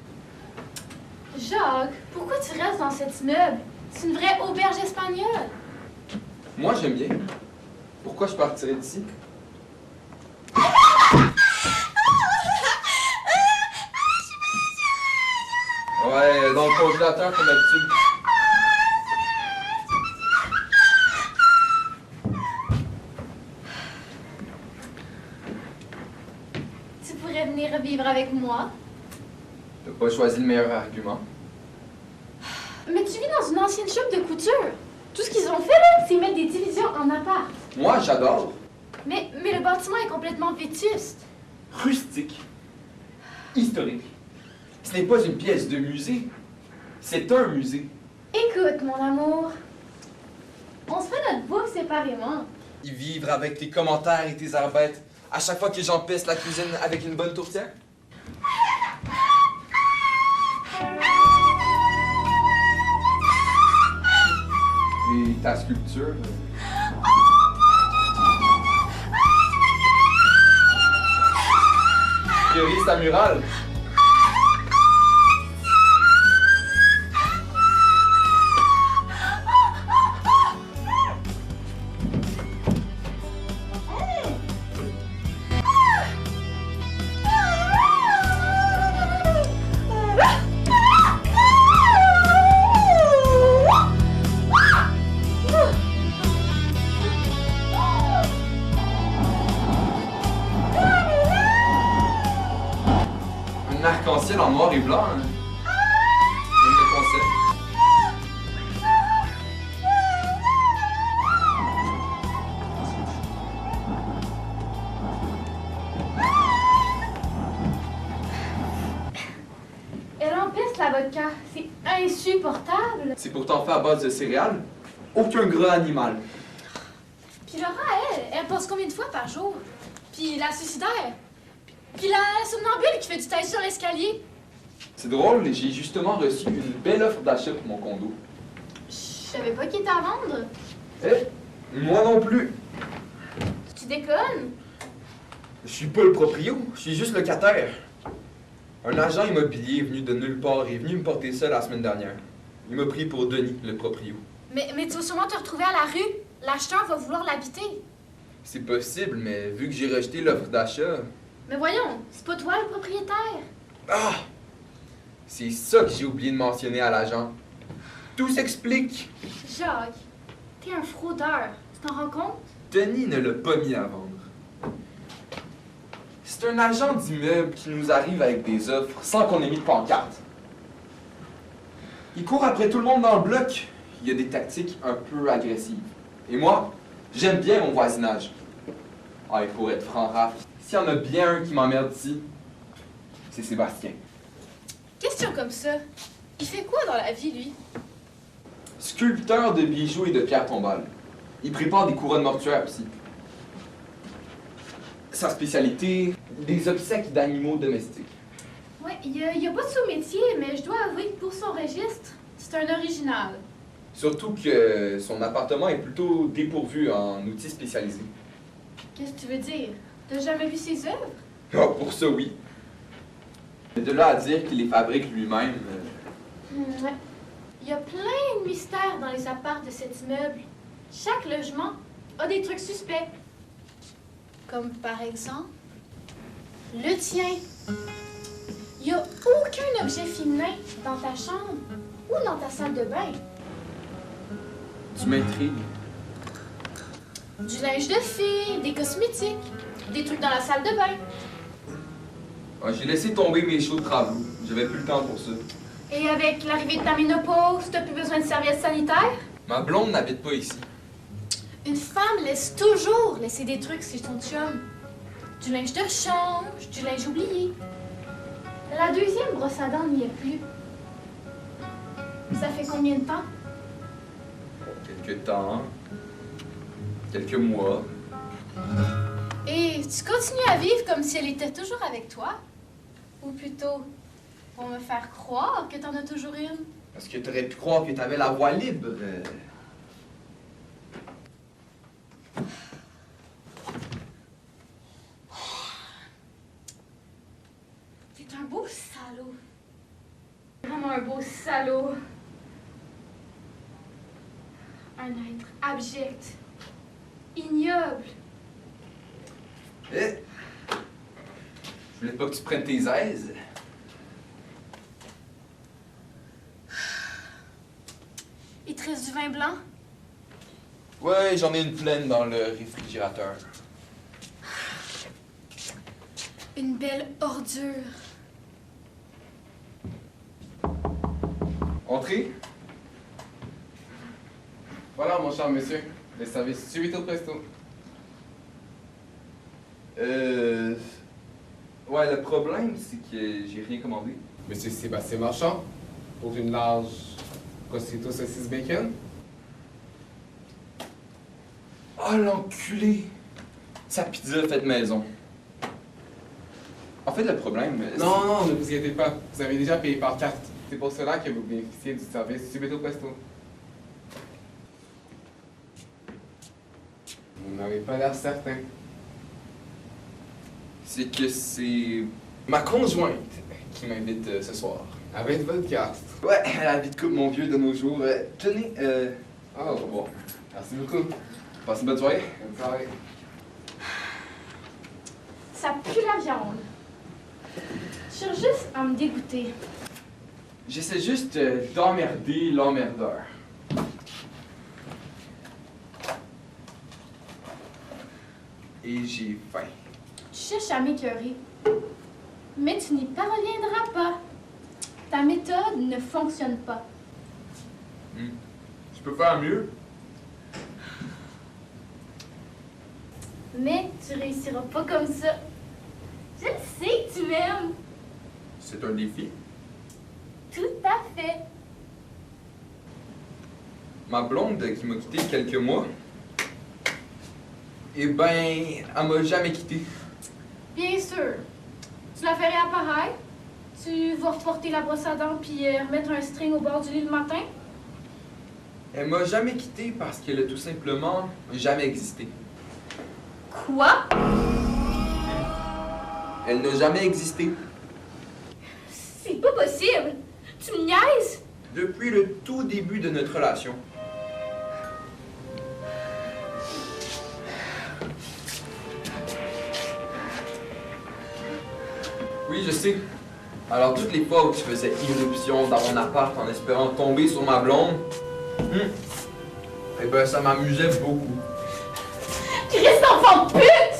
Jacques, pourquoi tu restes dans cet immeuble? C'est une vraie auberge espagnole. Moi j'aime bien. Pourquoi je partirais d'ici? Ouais, dans le congélateur comme d'habitude. Tu pourrais venir vivre avec moi. T'as pas choisi le meilleur argument. Mais tu vis dans une ancienne shop de couture. Tout ce qu'ils ont fait, là, c'est mettre des divisions en appart. Moi j'adore. Mais le bâtiment est complètement vétuste. Rustique. Historique. Ce n'est pas une pièce de musée. C'est un musée. Écoute, mon amour. On se fait notre bouffe séparément. Y vivre avec tes commentaires et tes arbettes à chaque fois que j'empeste la cuisine avec une bonne tourtière? Et ta sculpture? Priorise ta murale. blanc, hein. Même le concept. Elle empeste la vodka. C'est insupportable. C'est pourtant fait à base de céréales. Aucun gras animal. Puis Laura, elle passe combien de fois par jour? Puis la suicidaire. Puis la somnambule qui fait du taille sur l'escalier. C'est drôle, j'ai justement reçu une belle offre d'achat pour mon condo. Je savais pas qu'il était à vendre. Eh, moi non plus. Tu déconnes? Je suis pas le proprio, je suis juste locataire. Un agent immobilier venu de nulle part est venu me porter ça la semaine dernière. Il m'a pris pour Denis, le proprio. Mais tu vas sûrement te retrouver à la rue. L'acheteur va vouloir l'habiter. C'est possible, mais vu que j'ai rejeté l'offre d'achat... Mais voyons, c'est pas toi le propriétaire. Ah! C'est ça que j'ai oublié de mentionner à l'agent. Tout s'explique. Jacques, t'es un fraudeur. Tu t'en rends compte? Denis ne l'a pas mis à vendre. C'est un agent d'immeuble qui nous arrive avec des offres sans qu'on ait mis de pancarte. Il court après tout le monde dans le bloc. Il y a des tactiques un peu agressives. Et moi, j'aime bien mon voisinage. Ah, et pour être franc, Raph, s'il y en a bien un qui m'emmerde ici, c'est Sébastien. Question comme ça. Il fait quoi dans la vie, lui? Sculpteur de bijoux et de pierres tombales. Il prépare des couronnes mortuaires aussi. Sa spécialité, des obsèques d'animaux domestiques. Ouais, il y a pas de sous-métier, mais je dois avouer que pour son registre, c'est un original. Surtout que son appartement est plutôt dépourvu en outils spécialisés. Qu'est-ce que tu veux dire? T'as jamais vu ses œuvres? Ah, pour ça, oui. Mais de là à dire qu'il les fabrique lui-même... Ouais. Il y a plein de mystères dans les apparts de cet immeuble. Chaque logement a des trucs suspects. Comme par exemple, le tien. Il n'y a aucun objet féminin dans ta chambre ou dans ta salle de bain. Tu m'intrigues. Du linge de fille, des cosmétiques, des trucs dans la salle de bain. Ah, j'ai laissé tomber mes shows de travaux. J'avais plus le temps pour ça. Et avec l'arrivée de ta ménopause, t'as plus besoin de serviettes sanitaires? Ma blonde n'habite pas ici. Une femme laisse toujours laisser des trucs chez son chum. Du linge de rechange, du linge oublié. La deuxième brosse à dents n'y est plus. Ça fait combien de temps? Quelques temps. Quelques mois. Et tu continues à vivre comme si elle était toujours avec toi? Ou plutôt, pour me faire croire que t'en as toujours une? Parce que t'aurais pu croire que t'avais la voie libre. T'es un beau salaud. Vraiment un beau salaud. Un être abject. Ignoble. Eh! Je voulais pas que tu prennes tes aises. Il te reste du vin blanc? Ouais, j'en ai une pleine dans le réfrigérateur. Une belle ordure. Entrez. Voilà, mon cher monsieur, le service subito presto. Ouais, le problème, c'est que j'ai rien commandé. Monsieur Sébastien Marchand, pour une large prosciutto saucisse bacon. Oh, l'enculé! Sa pizza faite maison. En fait, le problème... Non, non, ne vous inquiétez pas, vous avez déjà payé par carte. C'est pour cela que vous bénéficiez du service subito presto. Vous n'avez pas l'air certain. C'est que c'est ma conjointe qui m'invite ce soir. Avec votre carte. Ouais, la vie de couple, mon vieux, de nos jours. Tenez, Oh, bon. merci beaucoup. Passe une bonne soirée. Bonne soirée. Ça pue la viande. Je cherche juste à me dégoûter. J'essaie juste d'emmerder l'emmerdeur. Et j'ai faim. Tu cherches à m'écœurer. Mais tu n'y parviendras pas. Ta méthode ne fonctionne pas. Je peux faire mieux. Mais tu réussiras pas comme ça. Je le sais que tu m'aimes. C'est un défi. Tout à fait. Ma blonde qui m'a quitté il y a quelques mois, eh ben, elle m'a jamais quitté. Bien sûr. Tu la fais réapparaître. Tu vas reporter la brosse à dents puis remettre un string au bord du lit le matin. Elle m'a jamais quitté parce qu'elle a tout simplement jamais existé. Quoi? Elle n'a jamais existé. C'est pas possible. Tu me niaises? Depuis le tout début de notre relation. Oui, je sais. Alors, toutes les fois où tu faisais irruption dans mon appart en espérant tomber sur ma blonde, eh ben, ça m'amusait beaucoup. Christ d'enfant de pute!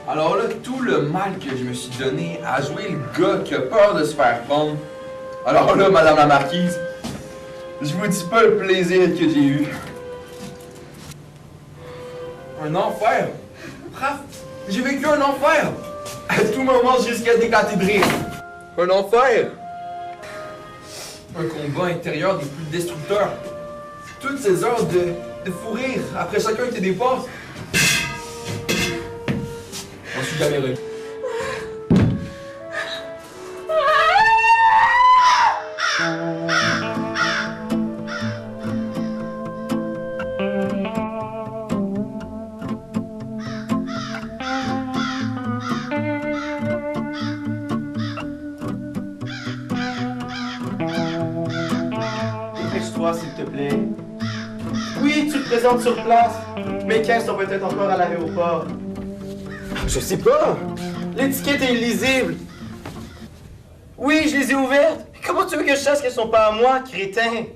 Alors là, tout le mal que je me suis donné à jouer le gars qui a peur de se faire prendre. Alors là, Madame la Marquise, je vous dis pas le plaisir que j'ai eu. Un enfer! Bref, j'ai vécu un enfer! À tout moment jusqu'à déclater de rire. Un enfer! Un combat intérieur des plus destructeurs. Toutes ces heures de fou rire après chacun de tes dépenses. On suis jamais revenu. Dépêche-toi, s'il te plaît. Oui, tu te présentes sur place. Mes caisses sont peut-être encore à l'aéroport. Je sais pas. L'étiquette est illisible. Oui, je les ai ouvertes. Comment tu veux que je sache qu'elles sont pas à moi, crétin?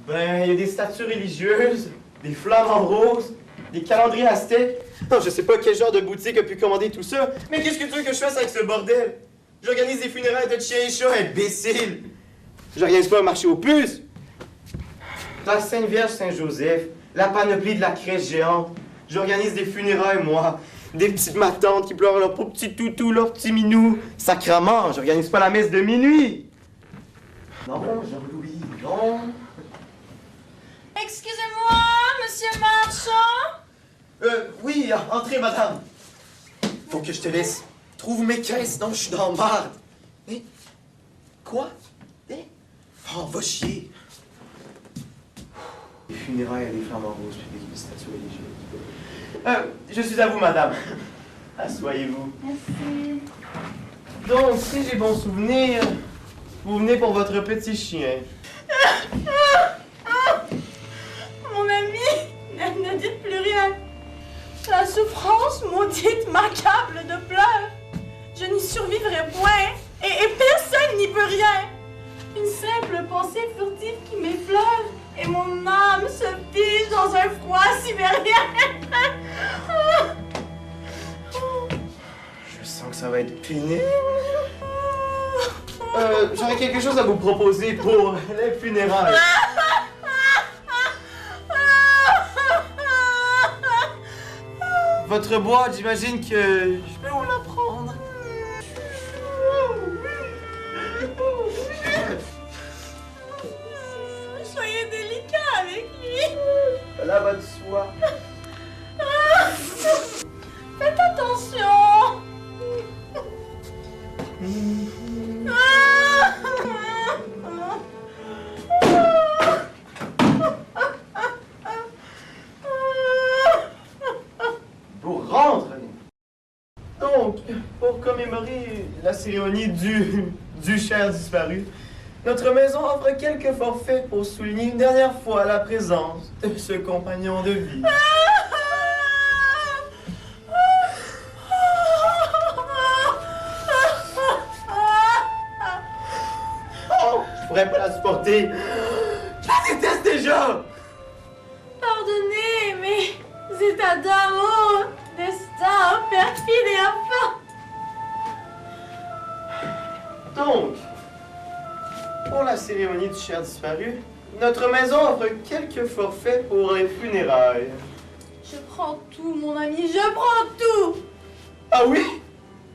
Ben, il y a des statues religieuses, des flammes en rose, des calendriers aztèques. Non, je sais pas quel genre de boutique a pu commander tout ça. Mais qu'est-ce que tu veux que je fasse avec ce bordel? J'organise des funérailles de chiens et chats, imbécile. J'organise pas un marché aux puces. La Sainte Vierge Saint-Joseph, la panoplie de la crèche géante. J'organise des funérailles, moi. Des petites matantes qui pleurent leur pauvre petit toutou, leur petit minou. Sacrement, j'organise pas la messe de minuit. Non, Jean-Louis, non. Excusez-moi, monsieur Marchand? Oui, entrez, madame. Faut que je te laisse. Trouve mes caisses, sinon je suis dans la merde. Hein? Quoi? Hein? Oh, va chier. Des funérailles à des flammes en rose, puis des statues religieuses. Je suis à vous, madame. Assoyez-vous. Merci. Donc, si j'ai bon souvenir, vous venez pour votre petit chien. Mon ami, ne dites plus rien. La souffrance maudite m'accable de pleurs. Je n'y survivrai point et personne n'y peut rien. Une simple pensée furtive qui m'effleure et mon âme se fige dans un froid sibérien. Je sens que ça va être pénible. J'aurais quelque chose à vous proposer pour les funérailles. Votre boîte, j'imagine que je peux vous la prendre. Soyez délicat avec lui. Là va de soi. Faites attention. Pour rendre. Donc, pour commémorer la cérémonie du cher disparu, notre maison offre quelques forfaits pour souligner une dernière fois la présence de ce compagnon de vie. Oh, je pourrais pas la supporter. Je la déteste déjà. Pardonnez mes états d'amour, destin perfide et infâme. Donc, pour la cérémonie du cher disparu, notre maison offre quelques forfaits pour les funérailles. Je prends tout, mon ami, je prends tout! Ah oui?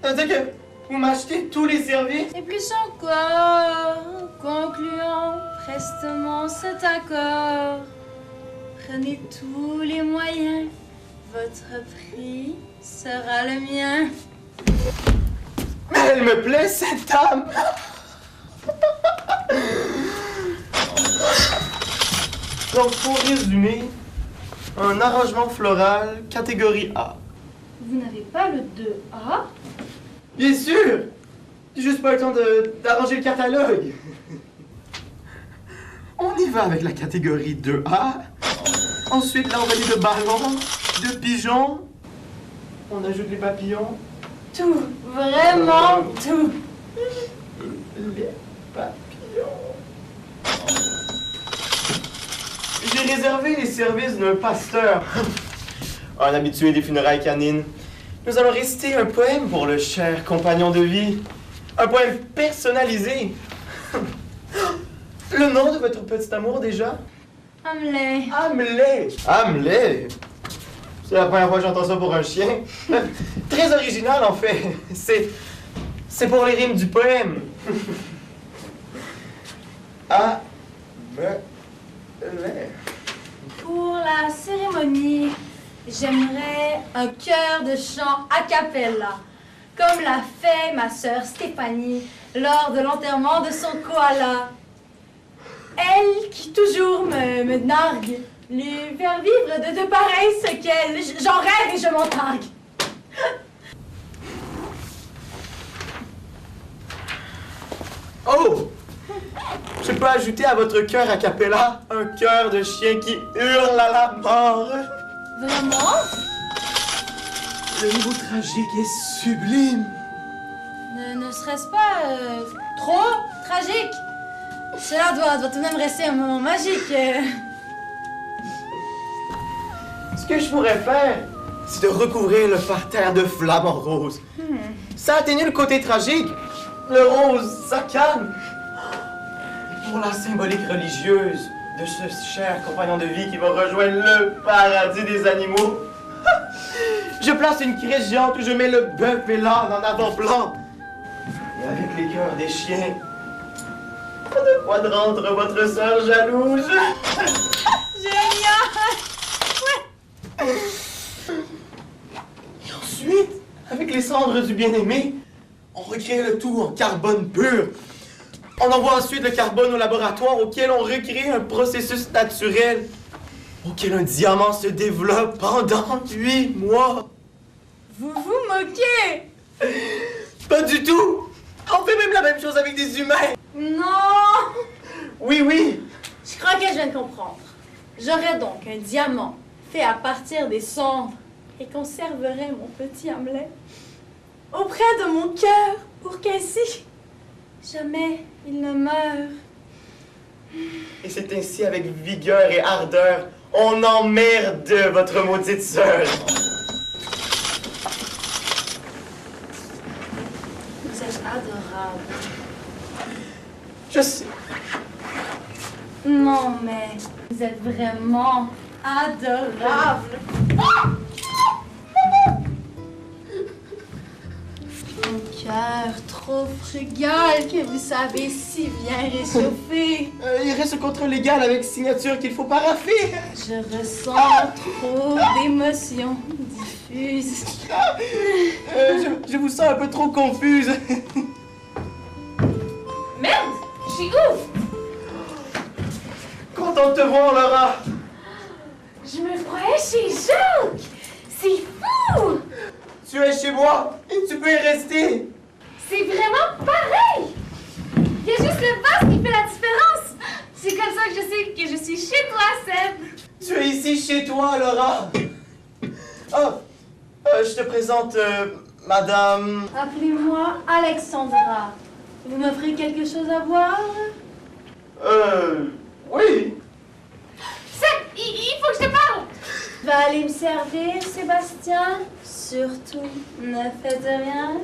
C'est-à-dire que vous m'achetez tous les services? Et plus encore, concluons prestement cet accord. Prenez tous les moyens, votre prix sera le mien. Mais elle me plaît, cette dame! Donc, pour résumer, un arrangement floral catégorie A. Vous n'avez pas le 2A? Bien sûr! J'ai juste pas le temps d'arranger le catalogue. On y va avec la catégorie 2A. Ensuite, l'envolée de ballons, de pigeons. On ajoute les papillons. Tout, vraiment tout. Les papillons. J'ai réservé les services d'un pasteur. Un habitué des funérailles canines. Nous allons réciter un poème pour le cher compagnon de vie. Un poème personnalisé. Le nom de votre petit amour déjà? Hamlet. Hamlet. Hamlet. C'est la première fois que j'entends ça pour un chien. Très original en fait. C'est pour les rimes du poème. Hamlet. Pour la cérémonie, j'aimerais un chœur de chant a cappella, comme l'a fait ma sœur Stéphanie lors de l'enterrement de son koala. Elle qui toujours me nargue, lui faire vivre de pareils ce qu'elle. J'en rêve et je m'en targue. Oh! Je peux ajouter à votre cœur a cappella un cœur de chien qui hurle à la mort. Vraiment? Le niveau tragique est sublime. Ne serait-ce pas trop tragique? Cela doit tout de même rester un moment magique. Ce que je pourrais faire, c'est de recouvrir le parterre de flammes en rose. Ça atténue le côté tragique. Le rose, ça calme. Et pour la symbolique religieuse de ce cher compagnon de vie qui va rejoindre le paradis des animaux, je place une crèche géante où je mets le bœuf et l'âne en avant-plan. Et avec les cœurs des chiens, pas de quoi de rendre votre sœur jalouse. Génial! Et ensuite, avec les cendres du bien-aimé, on recrée le tout en carbone pur. On envoie ensuite le carbone au laboratoire auquel on recrée un processus naturel auquel un diamant se développe pendant 8 mois. Vous vous moquez! Pas du tout! On fait même la même chose avec des humains! Non! Oui, oui! Je crois que je viens de comprendre. J'aurais donc un diamant fait à partir des cendres et conserverais mon petit Hamlet auprès de mon cœur pour qu'ainsi jamais il ne meure. Et c'est ainsi avec vigueur et ardeur, on emmerde votre maudite sœur. Vous êtes adorable. Je sais. Non, mais vous êtes vraiment adorable. Mon cœur trop frugal que vous savez si bien réchauffer. Il reste un contrôle légal avec signature qu'il faut paraffer. Je ressens trop d'émotions diffuses. Je vous sens un peu trop confuse. Merde! Je suis où? Content de te voir, Laura. Je me croyais chez Jacques! C'est fou! Tu es chez moi et tu peux y rester. C'est vraiment pareil! Il y a juste le vase qui fait la différence! C'est comme ça que je sais que je suis chez toi, Seb! Tu es ici chez toi, Laura. Oh, je te présente Madame... Appelez-moi Alexandra. Vous m'offrez quelque chose à boire? Oui. Seb, il faut que je te parle! Va aller me servir, Sébastien. Surtout, ne faites rien.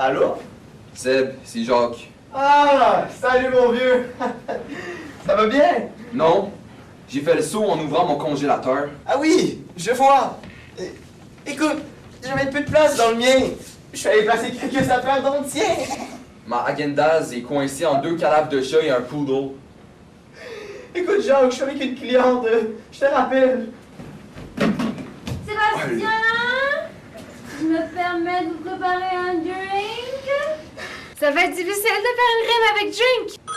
Allô? Seb, c'est Jacques. Ah, salut mon vieux! Ça va bien? Non, j'ai fait le saut en ouvrant mon congélateur. Ah oui, je vois. Écoute, j'avais peu de place dans le mien. Je suis allé placer quelques affaires dans le tien. Ma Häagen-Dazs est coincée en 2 cadavres de chat et un poodle. Écoute, Jacques, je suis avec une cliente. Je te rappelle. Sébastien, je me permets de vous préparer un drink. Ça va être difficile de faire une rime avec drink. Ah!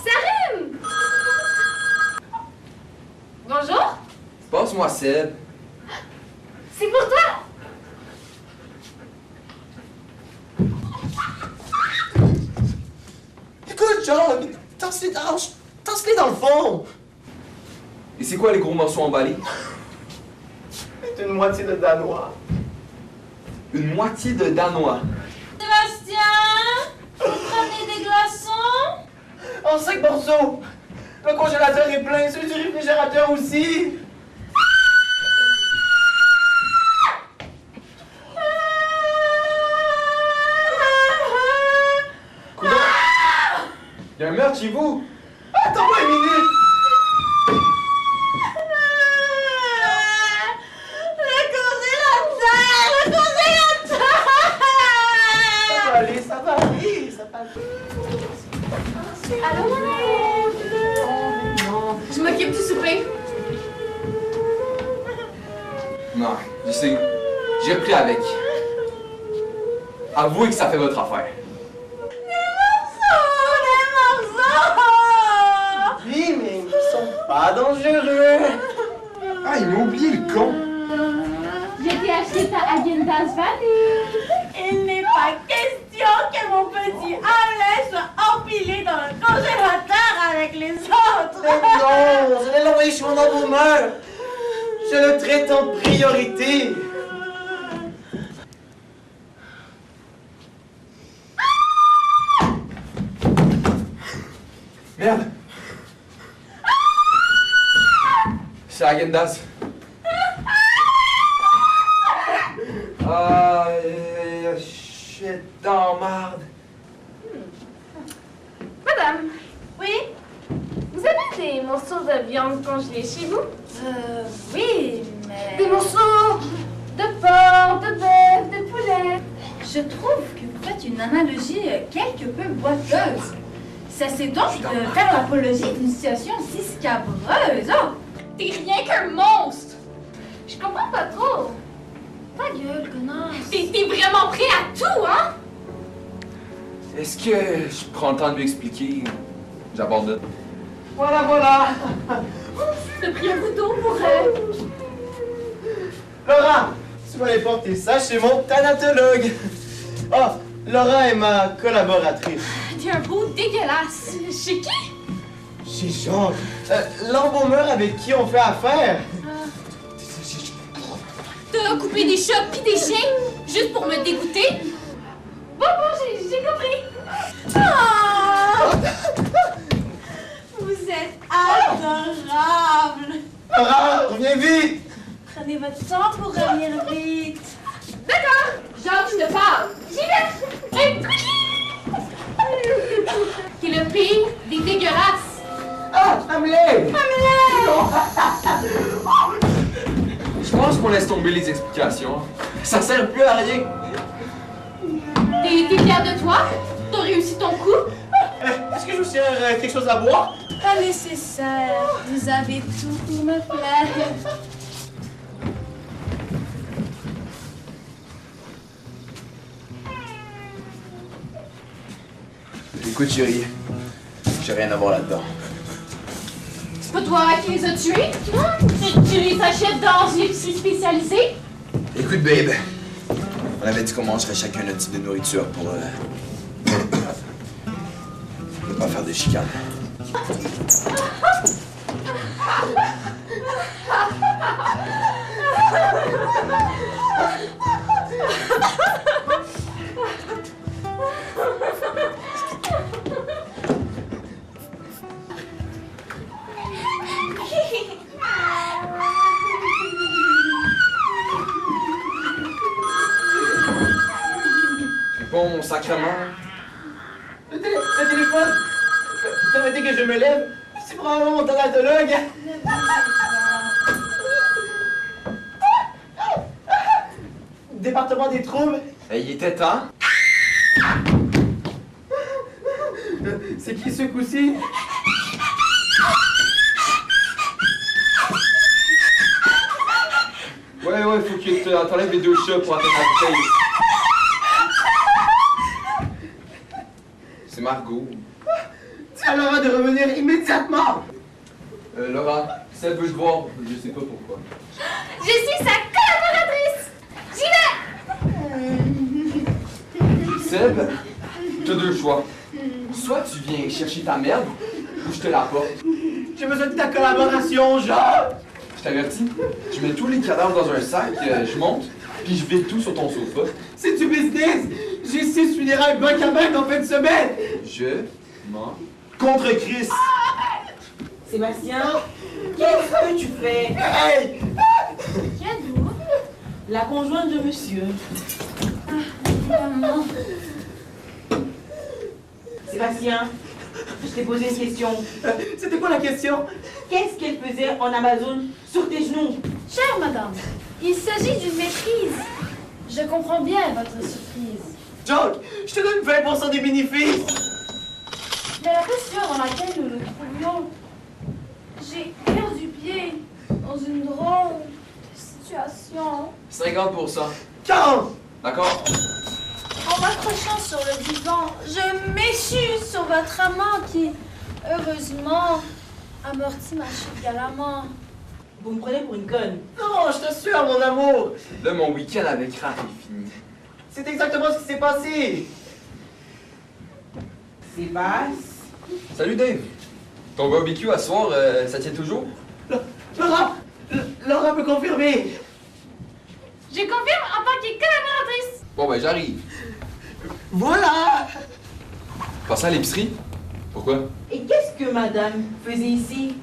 Ça rime! Bonjour, Passe-moi Seb. c'est pour toi. Écoute, Jacques, tasse-les dans le fond. Et c'est quoi les gros morceaux emballés? C'est une moitié de danois. Une moitié de danois. Sébastien, vous prenez des glaçons? En 5 morceaux. Le congélateur est plein, celui du réfrigérateur aussi. Coudonc! Y'a un meurtre chez vous! Attends-moi une minute. Ça va aller. Allô, mon Non. Je m'occupe du souper. Non, je sais. J'ai repris avec. Avouez que ça fait votre affaire. Oui, mais ils sont pas dangereux. Ah, il m'a oublié le con! Je t'ai acheté ta Häagen-Dazs vanille. Il n'est pas question que mon petit Alain soit empilé dans le congélateur avec les autres. Mais non, je vais l'envoyer chez mon embaumeur. Je le traite en priorité. Merde! C'est Häagen-Dazs. Ah, je suis dans marde. Madame. Oui? Vous avez des morceaux de viande congelée chez vous? Oui, mais... Des morceaux de porc, de bœuf, de poulet. Je trouve que vous faites une analogie quelque peu boiteuse. C'est donc de faire l'apologie d'une situation si scabreuse. Oh! T'es rien qu'un monstre! Je comprends pas trop. Ta gueule, connasse. T'es vraiment prêt à tout, hein? Est-ce que je prends le temps de lui expliquer? J'abandonne. Voilà. T'as pris un couteau pour elle. Laura, tu vas aller porter ça chez mon thanatologue. Ah, Laura est ma collaboratrice. T'es un beau dégueulasse. Chez qui? Chez Jacques, l'embaumeur avec qui on fait affaire. T'as coupé des chats pis des chiens juste pour me dégoûter? Bon, j'ai compris. Oh! Vous êtes adorable. Laura, reviens vite. Prenez votre temps pour revenir vite. D'accord, Jacques, je te parle. J'y vais. Un cookie. Qui est le pire des dégueulasses. Ah, Amelie. Je pense qu'on laisse tomber les explications. Ça sert plus à rien. T'es fière de toi? T'as réussi ton coup? Est-ce que je vous sers quelque chose à boire? Pas nécessaire. Vous avez tout pour me plaire. Écoute, chérie, j'ai rien à voir là-dedans. C'est pas toi qui les as tués? Tu les achètes dans une épicerie spécialisée? Écoute, babe, on avait dit qu'on mangerait chacun notre type de nourriture pour ne pas faire de chicane. mon sacrement. Le téléphone! Permettez que je me lève. C'est probablement mon thanatologue. Département des troubles. Il était temps. C'est qui ce coup-ci? Ouais, faut que t'enlèves les 2 chats pour atteindre la bouteille. C'est Margot. Dis à Laura de revenir immédiatement. Laura, Seb veut te voir. Je sais pas pourquoi. Je suis sa collaboratrice! J'y vais! Seb, t'as 2 choix. Soit tu viens chercher ta merde, ou je te l'apporte. J'ai besoin de ta collaboration, genre. Je t'avertis, je mets tous les cadavres dans un sac, je monte, puis je vide tout sur ton sofa. C'est du business. J'ai 6 funérailles bac à bac en fin de semaine. Je m'en... Contre Chris. Sébastien, qu'est-ce que tu fais? Hey! Qui êtes-vous? La conjointe de monsieur. Maman. Sébastien, je t'ai posé une question. C'était quoi la question? Qu'est-ce qu'elle faisait en Amazon sur tes genoux? Chère madame, il s'agit d'une maîtrise. Je comprends bien votre surprise. Joke, je te donne 20% des bénéfices. Mais la posture dans laquelle nous nous trouvions, j'ai perdu pied dans une drôle de situation. 50%. 40. D'accord? En m'accrochant sur le divan, je m'échus sur votre amant qui, heureusement, amortit ma chute galamment. Vous me prenez pour une conne. Non, je t'assure, mon amour. Là, mon week-end avec Raph est fini. C'est exactement ce qui s'est passé. Sébastien. Salut Dave. Ton barbecue à soir, ça tient toujours? Laura peut confirmer. Je confirme en tant que collaboratrice. Bon, ben j'arrive. Voilà. Passez à l'épicerie? Pourquoi? Et qu'est-ce que madame faisait ici?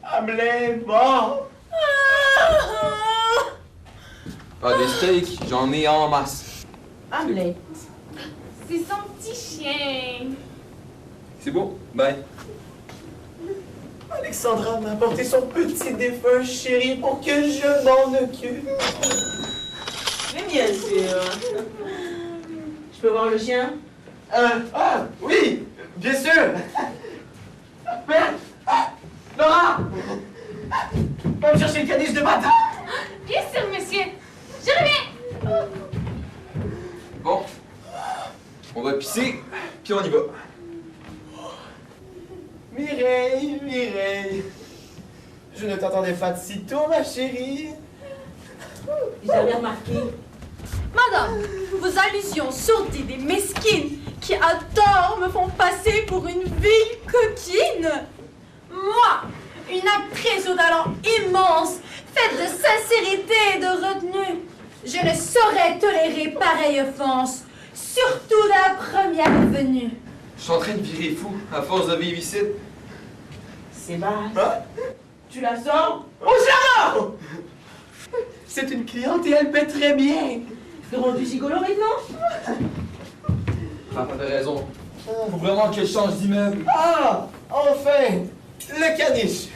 Hamlet, mort. Ah, des steaks, j'en ai en masse. Hamlet. C'est son petit chien. C'est beau, bye. Alexandra m'a apporté son petit défunt chéri pour que je m'en occupe. Mais bien sûr. Je peux voir le chien? Oui, bien sûr. Merde. Laura, va me chercher une caniche de bâtard. Bien sûr, monsieur. Je reviens. Bon, on va pisser, puis on y va. Mireille, je ne t'attendais pas de si tôt, ma chérie. J'avais remarqué. Madame, vos allusions sordides et mesquines qui adorent me font passer pour une vieille coquine. Moi, une actrice au talent immense, faite de sincérité et de retenue, je ne saurais tolérer pareille offense, surtout la première venue. Je suis en train de virer fou, à force de vivre ici. Sébastien. Hein? Tu la sors? Oh, Sarah! C'est une cliente et elle paie très bien. T'es rendu gigolo maintenant? Ah, t'avais raison. Faut vraiment que je change d'immeuble. Ah, enfin, le caniche.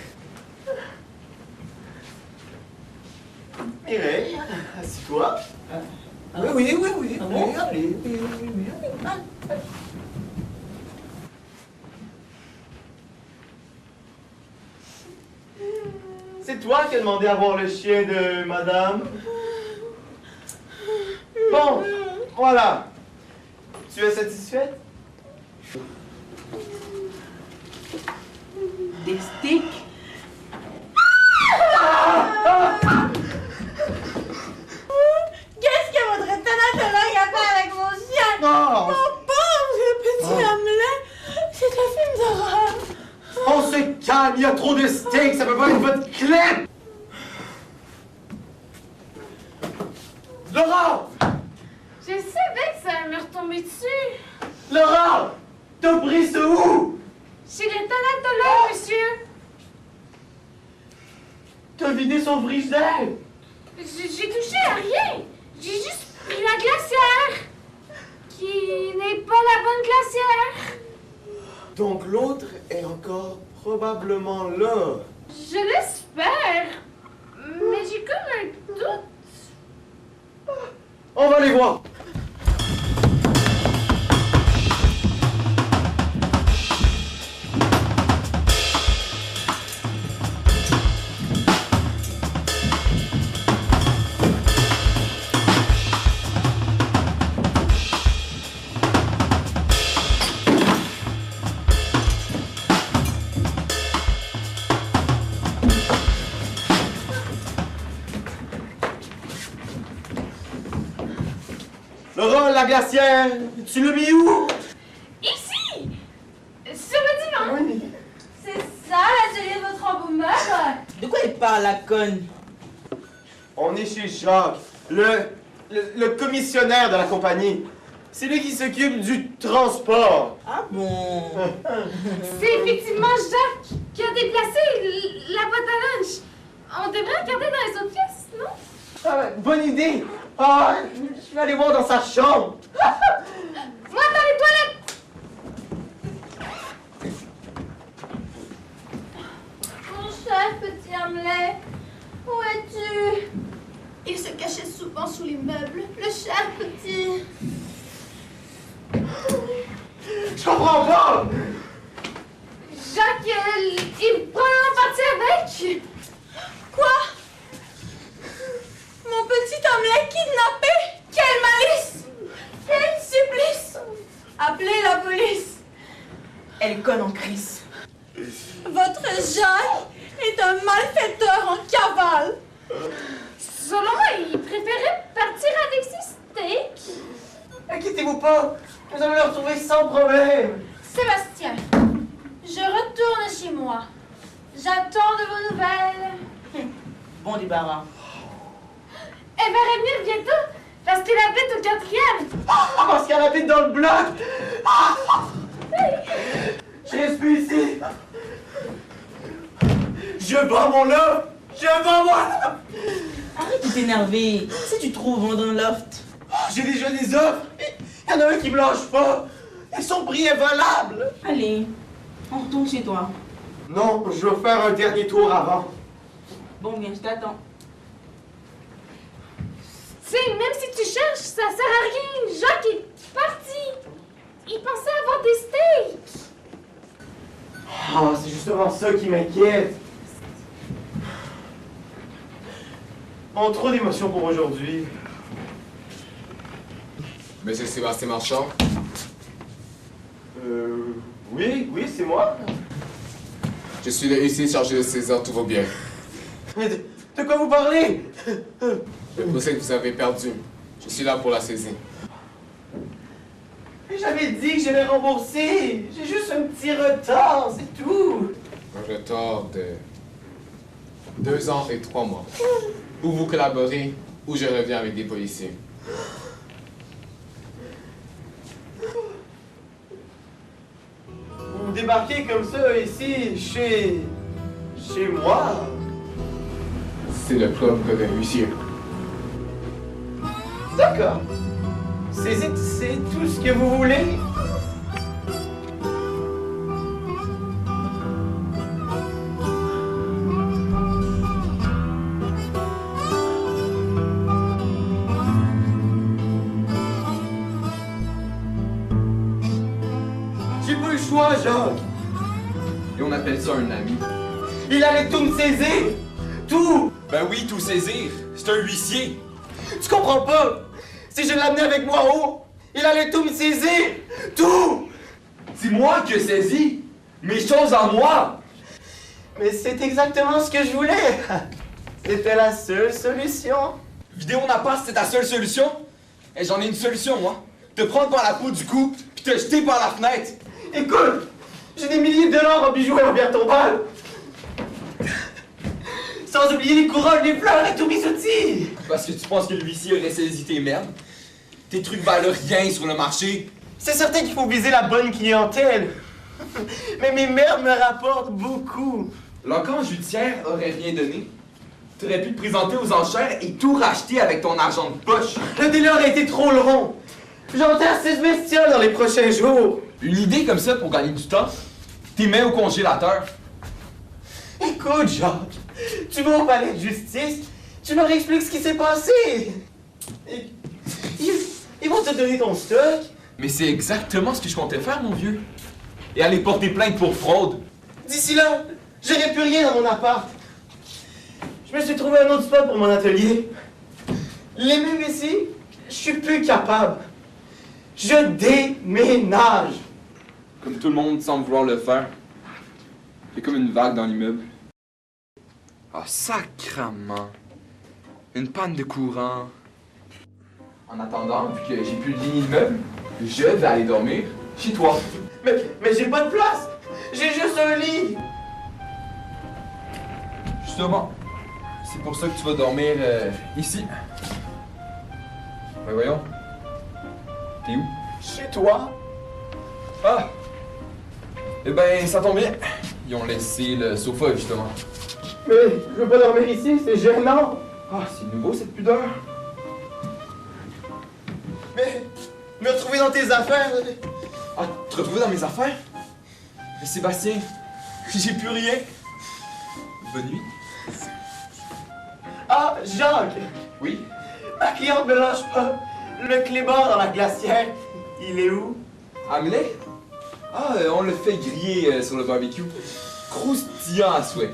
Mireille, assis-toi. Oui, Ah bon? allez. C'est toi qui as demandé à voir le chien de madame? Bon, voilà. Tu es satisfaite? Des sticks? Qu'est-ce que votre thanatologue a fait avec mon chien? Non! Mon pauvre petit Hamlet, c'est un film d'horreur. On se calme, il y a trop de steak, ça peut pas être votre clé! Laura! Je savais que ça allait me retomber dessus. Laura! T'as pris ce où? Chez le thanatologue, monsieur. T'as vidé son frigidaire? J'ai touché à rien. J'ai juste pris la glacière. qui n'est pas la bonne glacière. Donc l'autre est encore probablement là. Je l'espère. Mais j'ai comme un doute. On va les voir. Laurent, la glacière, tu l'as mis où? Ici! Sur le divan! Oui. C'est ça l'atelier de votre embaumeur? De quoi il parle, la conne? On est chez Jacques, le commissionnaire de la compagnie. C'est lui qui s'occupe du transport. Ah bon? C'est effectivement Jacques qui a déplacé la boîte à lunch. On devrait regarder dans les autres pièces, non? Ah, bonne idée. Ah, je vais aller voir dans sa chambre. Moi dans les toilettes! Mon cher petit Hamlet, où es-tu? Il se cachait souvent sous les meubles, le cher petit. Je comprends pas. Jacques, il prend en partie avec. Quoi? Mon petit Hamlet kidnappé? Quelle malice! Quel supplice! Appelez la police! Elle est conne en crise. Votre Jacques est un malfaiteur en cavale! Selon moi, il préférait partir avec ses steaks. Inquiétez-vous pas, nous allons le retrouver sans problème. Sébastien, je retourne chez moi. J'attends de vos nouvelles. Bon débarras. Elle va revenir bientôt parce qu'elle habite au 4e. Ah, parce qu'elle habite dans le bloc. Ah. Je reste plus ici. Je vends mon loft. Je vends mon loft. Arrête de t'énerver. Si tu trouves vendre un loft. J'ai déjà des offres. Il y en a un qui me lâche pas. Et son prix est valable. Allez, on retourne chez toi. Non, je veux faire un dernier tour avant. Bon, bien, je t'attends. Tu sais, même si tu cherches, ça sert à rien. Jacques est parti. Il pensait avoir des steaks. Ah, c'est justement ça qui m'inquiète. Bon, trop d'émotions pour aujourd'hui. Monsieur Sébastien Marchand, Oui, c'est moi. je suis le huissier chargé de saisir tous vos biens. Mais de quoi vous parlez? Le procès que vous avez perdu, je suis là pour la saisir. Mais j'avais dit que j'allais rembourser. J'ai juste un petit retard, c'est tout. Un retard de 2 ans et 3 mois. Ou vous collaborez, ou je reviens avec des policiers. Vous débarquez comme ça ici, chez moi. C'est le propre d'un huissier. D'accord. C'est tout ce que vous voulez. J'ai pas eu le choix, Jacques. Et on appelle ça un ami. Il allait tout me saisir. Tout. Ben oui, tout saisir. C'est un huissier. Tu comprends pas? Si je l'amenais avec moi en haut, il allait tout me saisir. Tout. C'est moi qui ai saisi. Mes choses à moi. Mais c'est exactement ce que je voulais. C'était la seule solution. Vider mon appart, c'était ta seule solution? Et j'en ai une solution, moi. Te prendre par la peau du cou, puis te jeter par la fenêtre. Écoute, j'ai des milliers de dollars en bijoux et en bières tombales. Sans oublier les couronnes, les fleurs et tous mes outils. Parce que tu penses que l'huissier aurait saisi tes merdes? Tes trucs valent rien sur le marché. C'est certain qu'il faut viser la bonne clientèle. Mais mes merdes me rapportent beaucoup. L'encan judiciaire aurait rien donné. T'aurais pu te présenter aux enchères et tout racheter avec ton argent de poche. Le délai aurait été trop long. J'enterre 6 bestioles dans les prochains jours. Une idée comme ça pour gagner du temps? T'es mets au congélateur. Écoute, Jacques, tu vas au palais de justice, tu leur expliques ce qui s'est passé. Ils vont te donner ton stock. Mais c'est exactement ce que je comptais faire, mon vieux. Et aller porter plainte pour fraude. D'ici là, j'aurai plus rien dans mon appart. Je me suis trouvé un autre spot pour mon atelier. Les murs ici, je suis plus capable. Je déménage. Comme tout le monde semble vouloir le faire. Il y a comme une vague dans l'immeuble. Ah, sacrement. Une panne de courant. En attendant, vu que j'ai plus de ligne d'immeuble, je vais aller dormir chez toi. Mais j'ai pas de place. J'ai juste un lit. Justement, c'est pour ça que tu vas dormir ici. Ben voyons. T'es où? Chez toi? Ah! Eh ben, ça tombe bien. Ils ont laissé le sofa, justement. Mais je veux pas dormir ici, c'est gênant. Ah, c'est nouveau cette pudeur. Mais me retrouver dans tes affaires. Ah, te retrouver dans mes affaires? Mais Sébastien, j'ai plus rien. Bonne nuit. Ah, Jacques, Oui? ma cliente me lâche pas. Le clébard dans la glacière, il est où? Hamlet? Ah, on le fait griller sur le barbecue. Croustillant à souhait.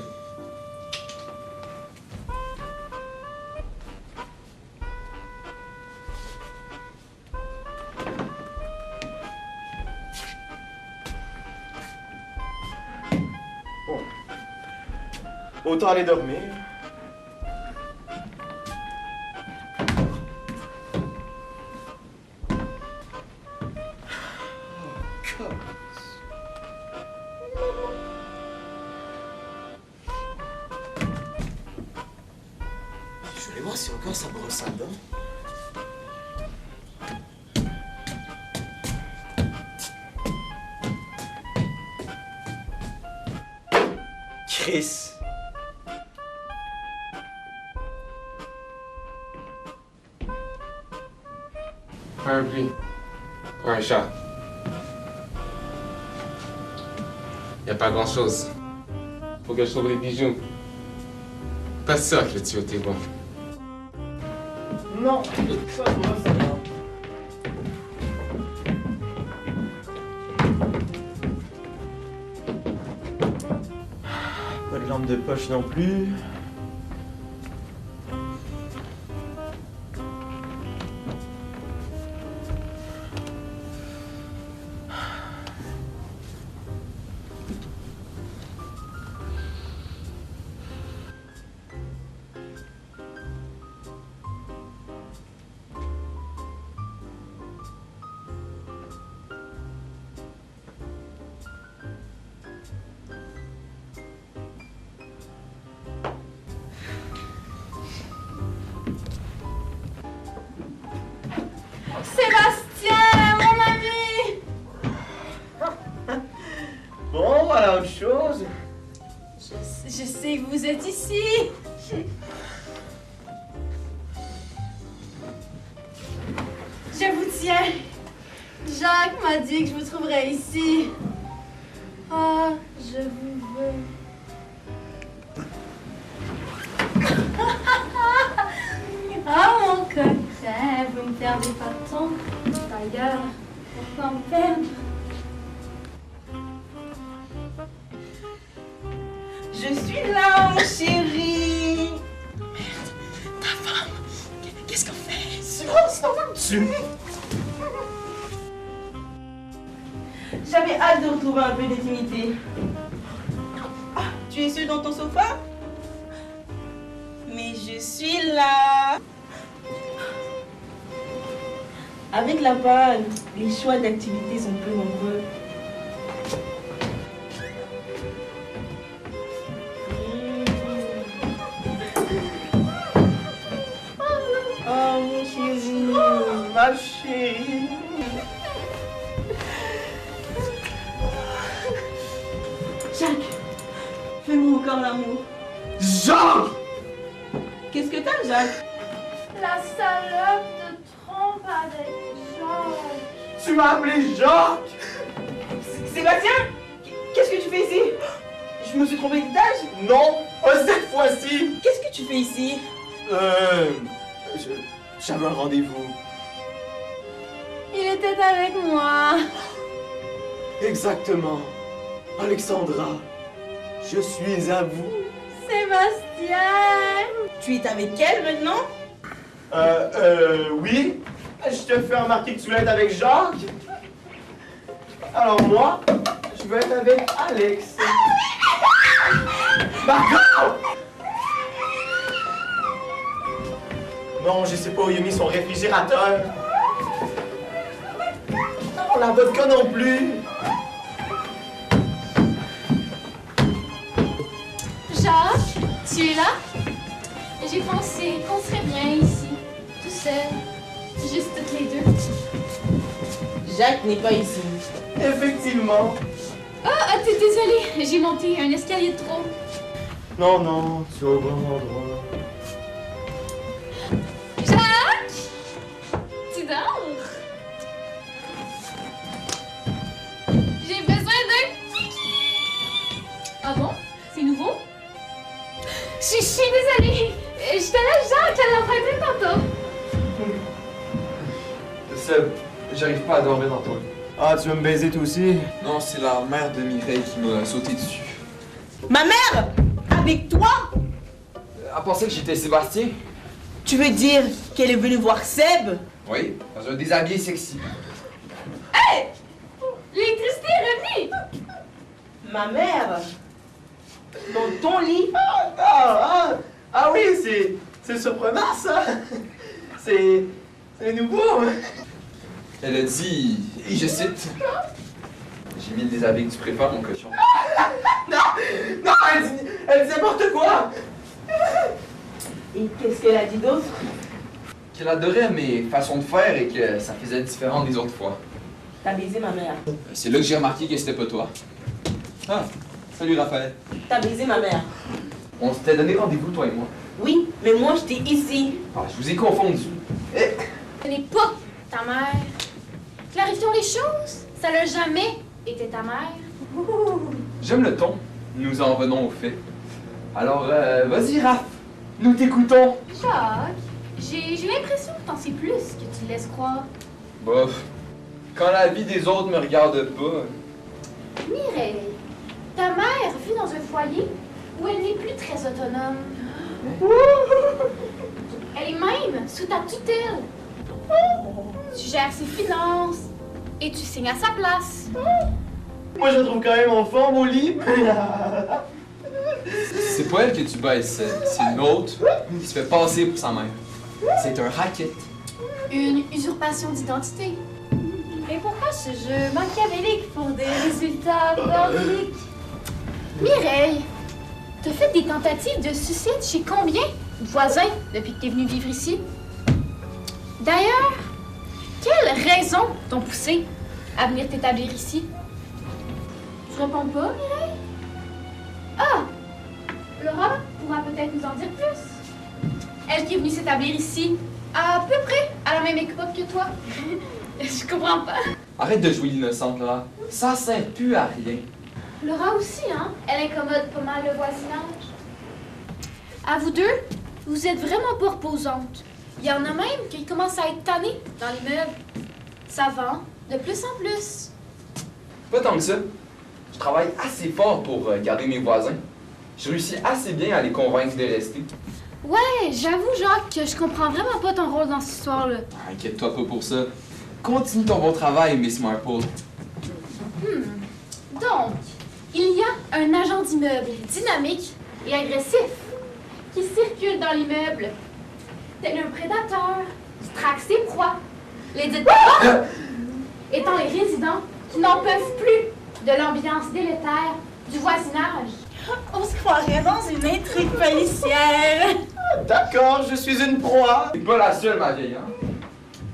Autant aller dormir. Je vais voir si encore ça brosse à dents. Chris. Un pluie. Un chat. Y a pas grand chose. Faut que je trouve les bijoux. Pas ça que le tuyau était bon. Non, ça brosse à dents. Pas de lampe de poche non plus. Sébastien, mon ami! Bon, voilà autre chose. Je sais que vous êtes ici. Je vous tiens. Jacques m'a dit que je vous trouverais ici. Ah, je vous veux. Ah, mon coquin, vous ne perdez pas de temps. D'ailleurs, pourquoi me perdre? Je suis là, mon chéri. Merde, ta femme. Qu'est-ce qu'on fait? Silence, on va me tuer. J'avais hâte de retrouver un peu d'intimité. Ah, tu es seul dans ton sofa? Mais je suis là. Avec la panne, les choix d'activités sont peu nombreux. Oh mon chéri, Ma chérie. Jacques, fais-moi encore l'amour. Jacques! Qu'est-ce que t'as, Jacques? La salope de trompe pas avec Jacques. Tu m'as appelé Jacques? Sébastien, qu'est-ce que tu fais ici? Je me suis trompé d'étage? Non, cette fois-ci. Qu'est-ce que tu fais ici? J'avais un rendez-vous. Il était avec moi. Exactement. Alexandra, je suis à vous. Sébastien. Tu es avec elle maintenant? Oui. Je te fais remarquer que tu vas être avec Jacques. Alors moi, je vais être avec Alex. D'accord! Non, je sais pas où il a mis son réfrigérateur. Non, la vodka non plus. Jacques, tu es là? J'ai pensé qu'on serait bien ici, tout seul, juste toutes les deux. Jacques n'est pas ici. Effectivement. Ah, t'es désolée, j'ai monté un escalier de trop. Non, non, tu es au bon endroit. Jacques! Tu dors? J'ai besoin d'un kiki! Ah bon? C'est nouveau? Je suis désolée! Je te laisse Jacques à l'emprunter tantôt. Seb, j'arrive pas à dormir dans ton lit. Ah, tu veux me baiser toi aussi? Non, c'est la mère de Mireille qui m'a sauté dessus. Ma mère? Avec toi? Elle pensait que j'étais Sébastien? Tu veux dire qu'elle est venue voir Seb? Oui, dans un déshabillé sexy. L'électricité est revenue! Ma mère? Dans ton lit? Ah oui, c'est surprenant ça. C'est nouveau. Elle a dit, et je cite, j'ai mis le déshabillé que tu préfères, mon cochon. Non, elle dit n'importe quoi. Et qu'est-ce qu'elle a dit d'autre? Qu'elle adorait mes façons de faire et que ça faisait différent des autres fois. T'as baisé ma mère. C'est là que j'ai remarqué que c'était pas toi. Ah, salut Raphaël. T'as baisé ma mère. On s'était donné rendez-vous, toi et moi. Oui, mais moi j'étais ici. Ah, je vous ai confondu. Ce n'est pas ta mère. Clarifions les choses. Ça n'a jamais été ta mère. J'aime le ton. Nous en venons au fait. Alors, vas-y, Raph. Nous t'écoutons. Jacques, j'ai l'impression que t'en sais plus que tu laisses croire. Bof. Quand la vie des autres me regarde pas. Mireille, ta mère vit dans un foyer où elle n'est plus très autonome. Elle est même sous ta tutelle. Tu gères ses finances et tu signes à sa place. Moi, je la trouve quand même en forme au lit. C'est pas elle que tu baisses, c'est une autre qui se fait passer pour sa mère. C'est un racket. Une usurpation d'identité. Et pourquoi ce jeu machiavélique pour des résultats bordéliques? Mireille, t'as fait des tentatives de suicide chez combien de voisins depuis que t'es venue vivre ici? D'ailleurs, quelles raisons t'ont poussé à venir t'établir ici? Tu réponds pas, Mireille? Ah! Laura pourra peut-être nous en dire plus. Elle qui est venue s'établir ici à peu près à la même époque que toi. Je comprends pas. Arrête de jouer l'innocente, Laura. Ça sert plus à rien. Laura aussi, hein? Elle incommode pas mal le voisinage. À vous deux, vous êtes vraiment pas reposantes. Il y en a même qui commencent à être tannés dans les meubles. Ça vend de plus en plus. Pas tant que ça. Je travaille assez fort pour garder mes voisins. Je réussis assez bien à les convaincre de rester. Ouais, j'avoue, Jacques, que je comprends vraiment pas ton rôle dans cette histoire-là. Inquiète-toi pas pour ça. Continue ton bon travail, Miss Marple. Donc, il y a un agent d'immeuble dynamique et agressif qui circule dans l'immeuble, tel un prédateur qui traque ses proies. Les dites proies étant les résidents qui n'en peuvent plus de l'ambiance délétère du voisinage. On se croirait dans une intrigue policière. D'accord, je suis une proie. T'es pas la seule, ma vieille, hein?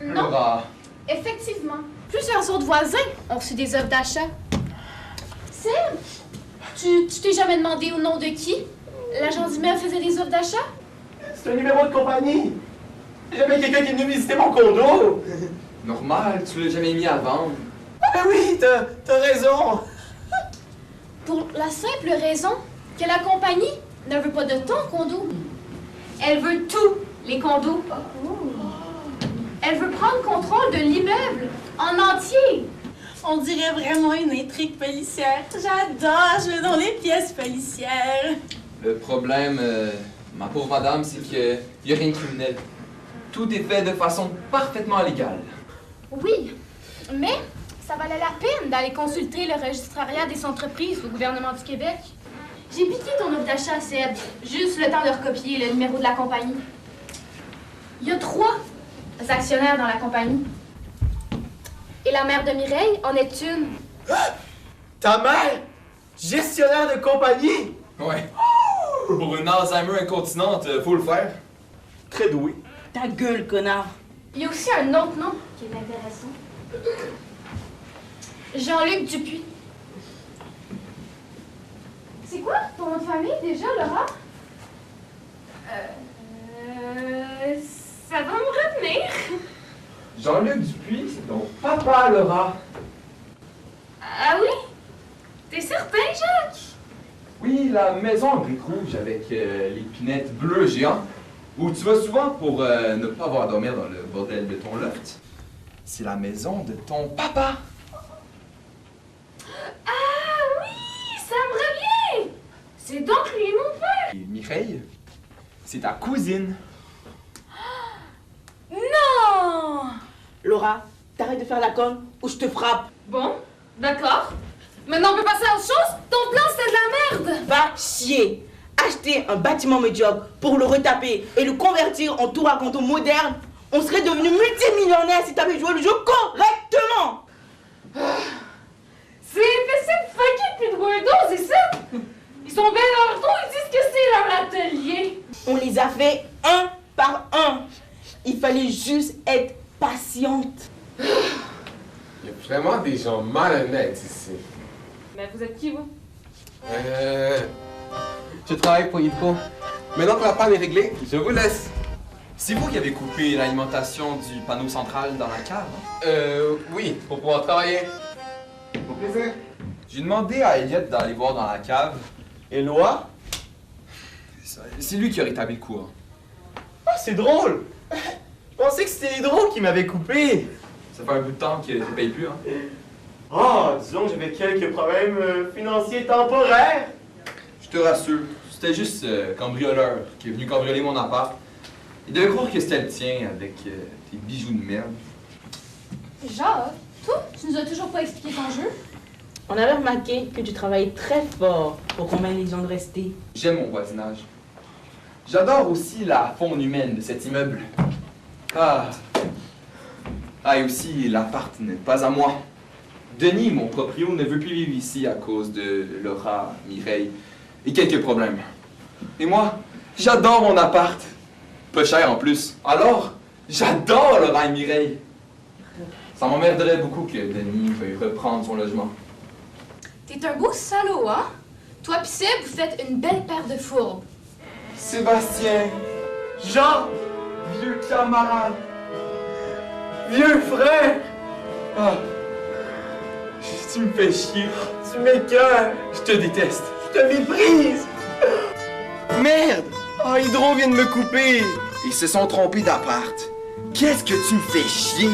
Non, Laura. effectivement. Plusieurs autres voisins ont reçu des offres d'achat. Seb, tu t'es jamais demandé au nom de qui l'agent d'immeuble faisait des offres d'achat? C'est un numéro de compagnie. J'avais quelqu'un qui est venu visiter mon condo. Normal, tu l'as jamais mis à vendre. Ah oui, t'as raison. Pour la simple raison que la compagnie ne veut pas de ton condo. Elle veut tous les condos. Elle veut prendre contrôle de l'immeuble en entier. On dirait vraiment une intrigue policière. J'adore jouer dans les pièces policières. Le problème, ma pauvre madame, c'est qu'il n'y a rien de criminel. Tout est fait de façon parfaitement légale. Oui, mais ça valait la peine d'aller consulter le registrariat des entreprises au gouvernement du Québec. J'ai piqué ton offre d'achat, Seb. Juste le temps de recopier le numéro de la compagnie. Il y a 3 actionnaires dans la compagnie. Et la mère de Mireille en est une. Ta mère, gestionnaire de compagnie. Ouais. Pour une Alzheimer incontinente, faut le faire. Très doué. Ta gueule, connard. Il y a aussi un autre nom qui est intéressant. Jean-Luc Dupuis. C'est quoi ton nom de famille déjà, Laura? Ça va me revenir. Jean-Luc Dupuis, c'est ton papa, Laura. Ah oui? T'es certain, Jacques? Oui, la maison en briques rouges avec l'épinette bleue géant, où tu vas souvent pour ne pas avoir à dormir dans le bordel de ton loft. C'est la maison de ton papa. Ah oui, ça me revient! C'est donc lui, mon père! Et Mireille, c'est ta cousine. Non! Laura, t'arrêtes de faire la conne ou je te frappe. Bon, d'accord. Maintenant, on peut passer à autre chose? Ton plan, c'est de la merde! Va chier. Acheter un bâtiment médiocre pour le retaper et le convertir en tour à canton moderne, on serait devenu multimillionnaire si t'avais joué le jeu correctement. C'est cette fucking plus de Wordos, c'est ça? Ils sont bien dans leur dos, ils disent que c'est leur atelier. On les a fait un par un. Il fallait juste être patiente. Il y a vraiment des gens malhonnêtes ici. Mais vous êtes qui, vous? Je travaille pour Hydro. Maintenant que la panne est réglée, je vous laisse. C'est vous qui avez coupé l'alimentation du panneau central dans la cave? Oui, pour pouvoir travailler. Au plaisir. J'ai demandé à Elliot d'aller voir dans la cave. Éloi? C'est lui qui a rétabli le courant. Ah, c'est drôle. Je pensais que c'était Hydro qui m'avait coupé. Ça fait un bout de temps qu'il ne paye plus, hein? Ah, disons que j'avais quelques problèmes financiers temporaires. Je te rassure, c'était juste cambrioleur qui est venu cambrioler mon appart. Il devait croire que c'était le tien avec tes bijoux de merde. Genre, toi, tu nous as toujours pas expliqué ton jeu? On avait remarqué que tu travaillais très fort pour convaincre les gens de rester. J'aime mon voisinage. J'adore aussi la faune humaine de cet immeuble. Ah, et aussi, l'appart n'est pas à moi. Denis, mon proprio, ne veut plus vivre ici à cause de Laura, Mireille et quelques problèmes. Et moi, j'adore mon appart. Pas cher en plus. Alors, j'adore Laura et Mireille. Ça m'emmerderait beaucoup que Denis veuille reprendre son logement. T'es un beau salaud, hein? Toi pis Seb, vous faites une belle paire de fourbes. Sébastien, Jean, vieux camarade, vieux frère, ah, tu me fais chier. tu m'écoeures, Je te déteste. je te méprise. Merde! Oh, Hydro vient de me couper. Ils se sont trompés d'appart. Qu'est-ce que tu me fais chier?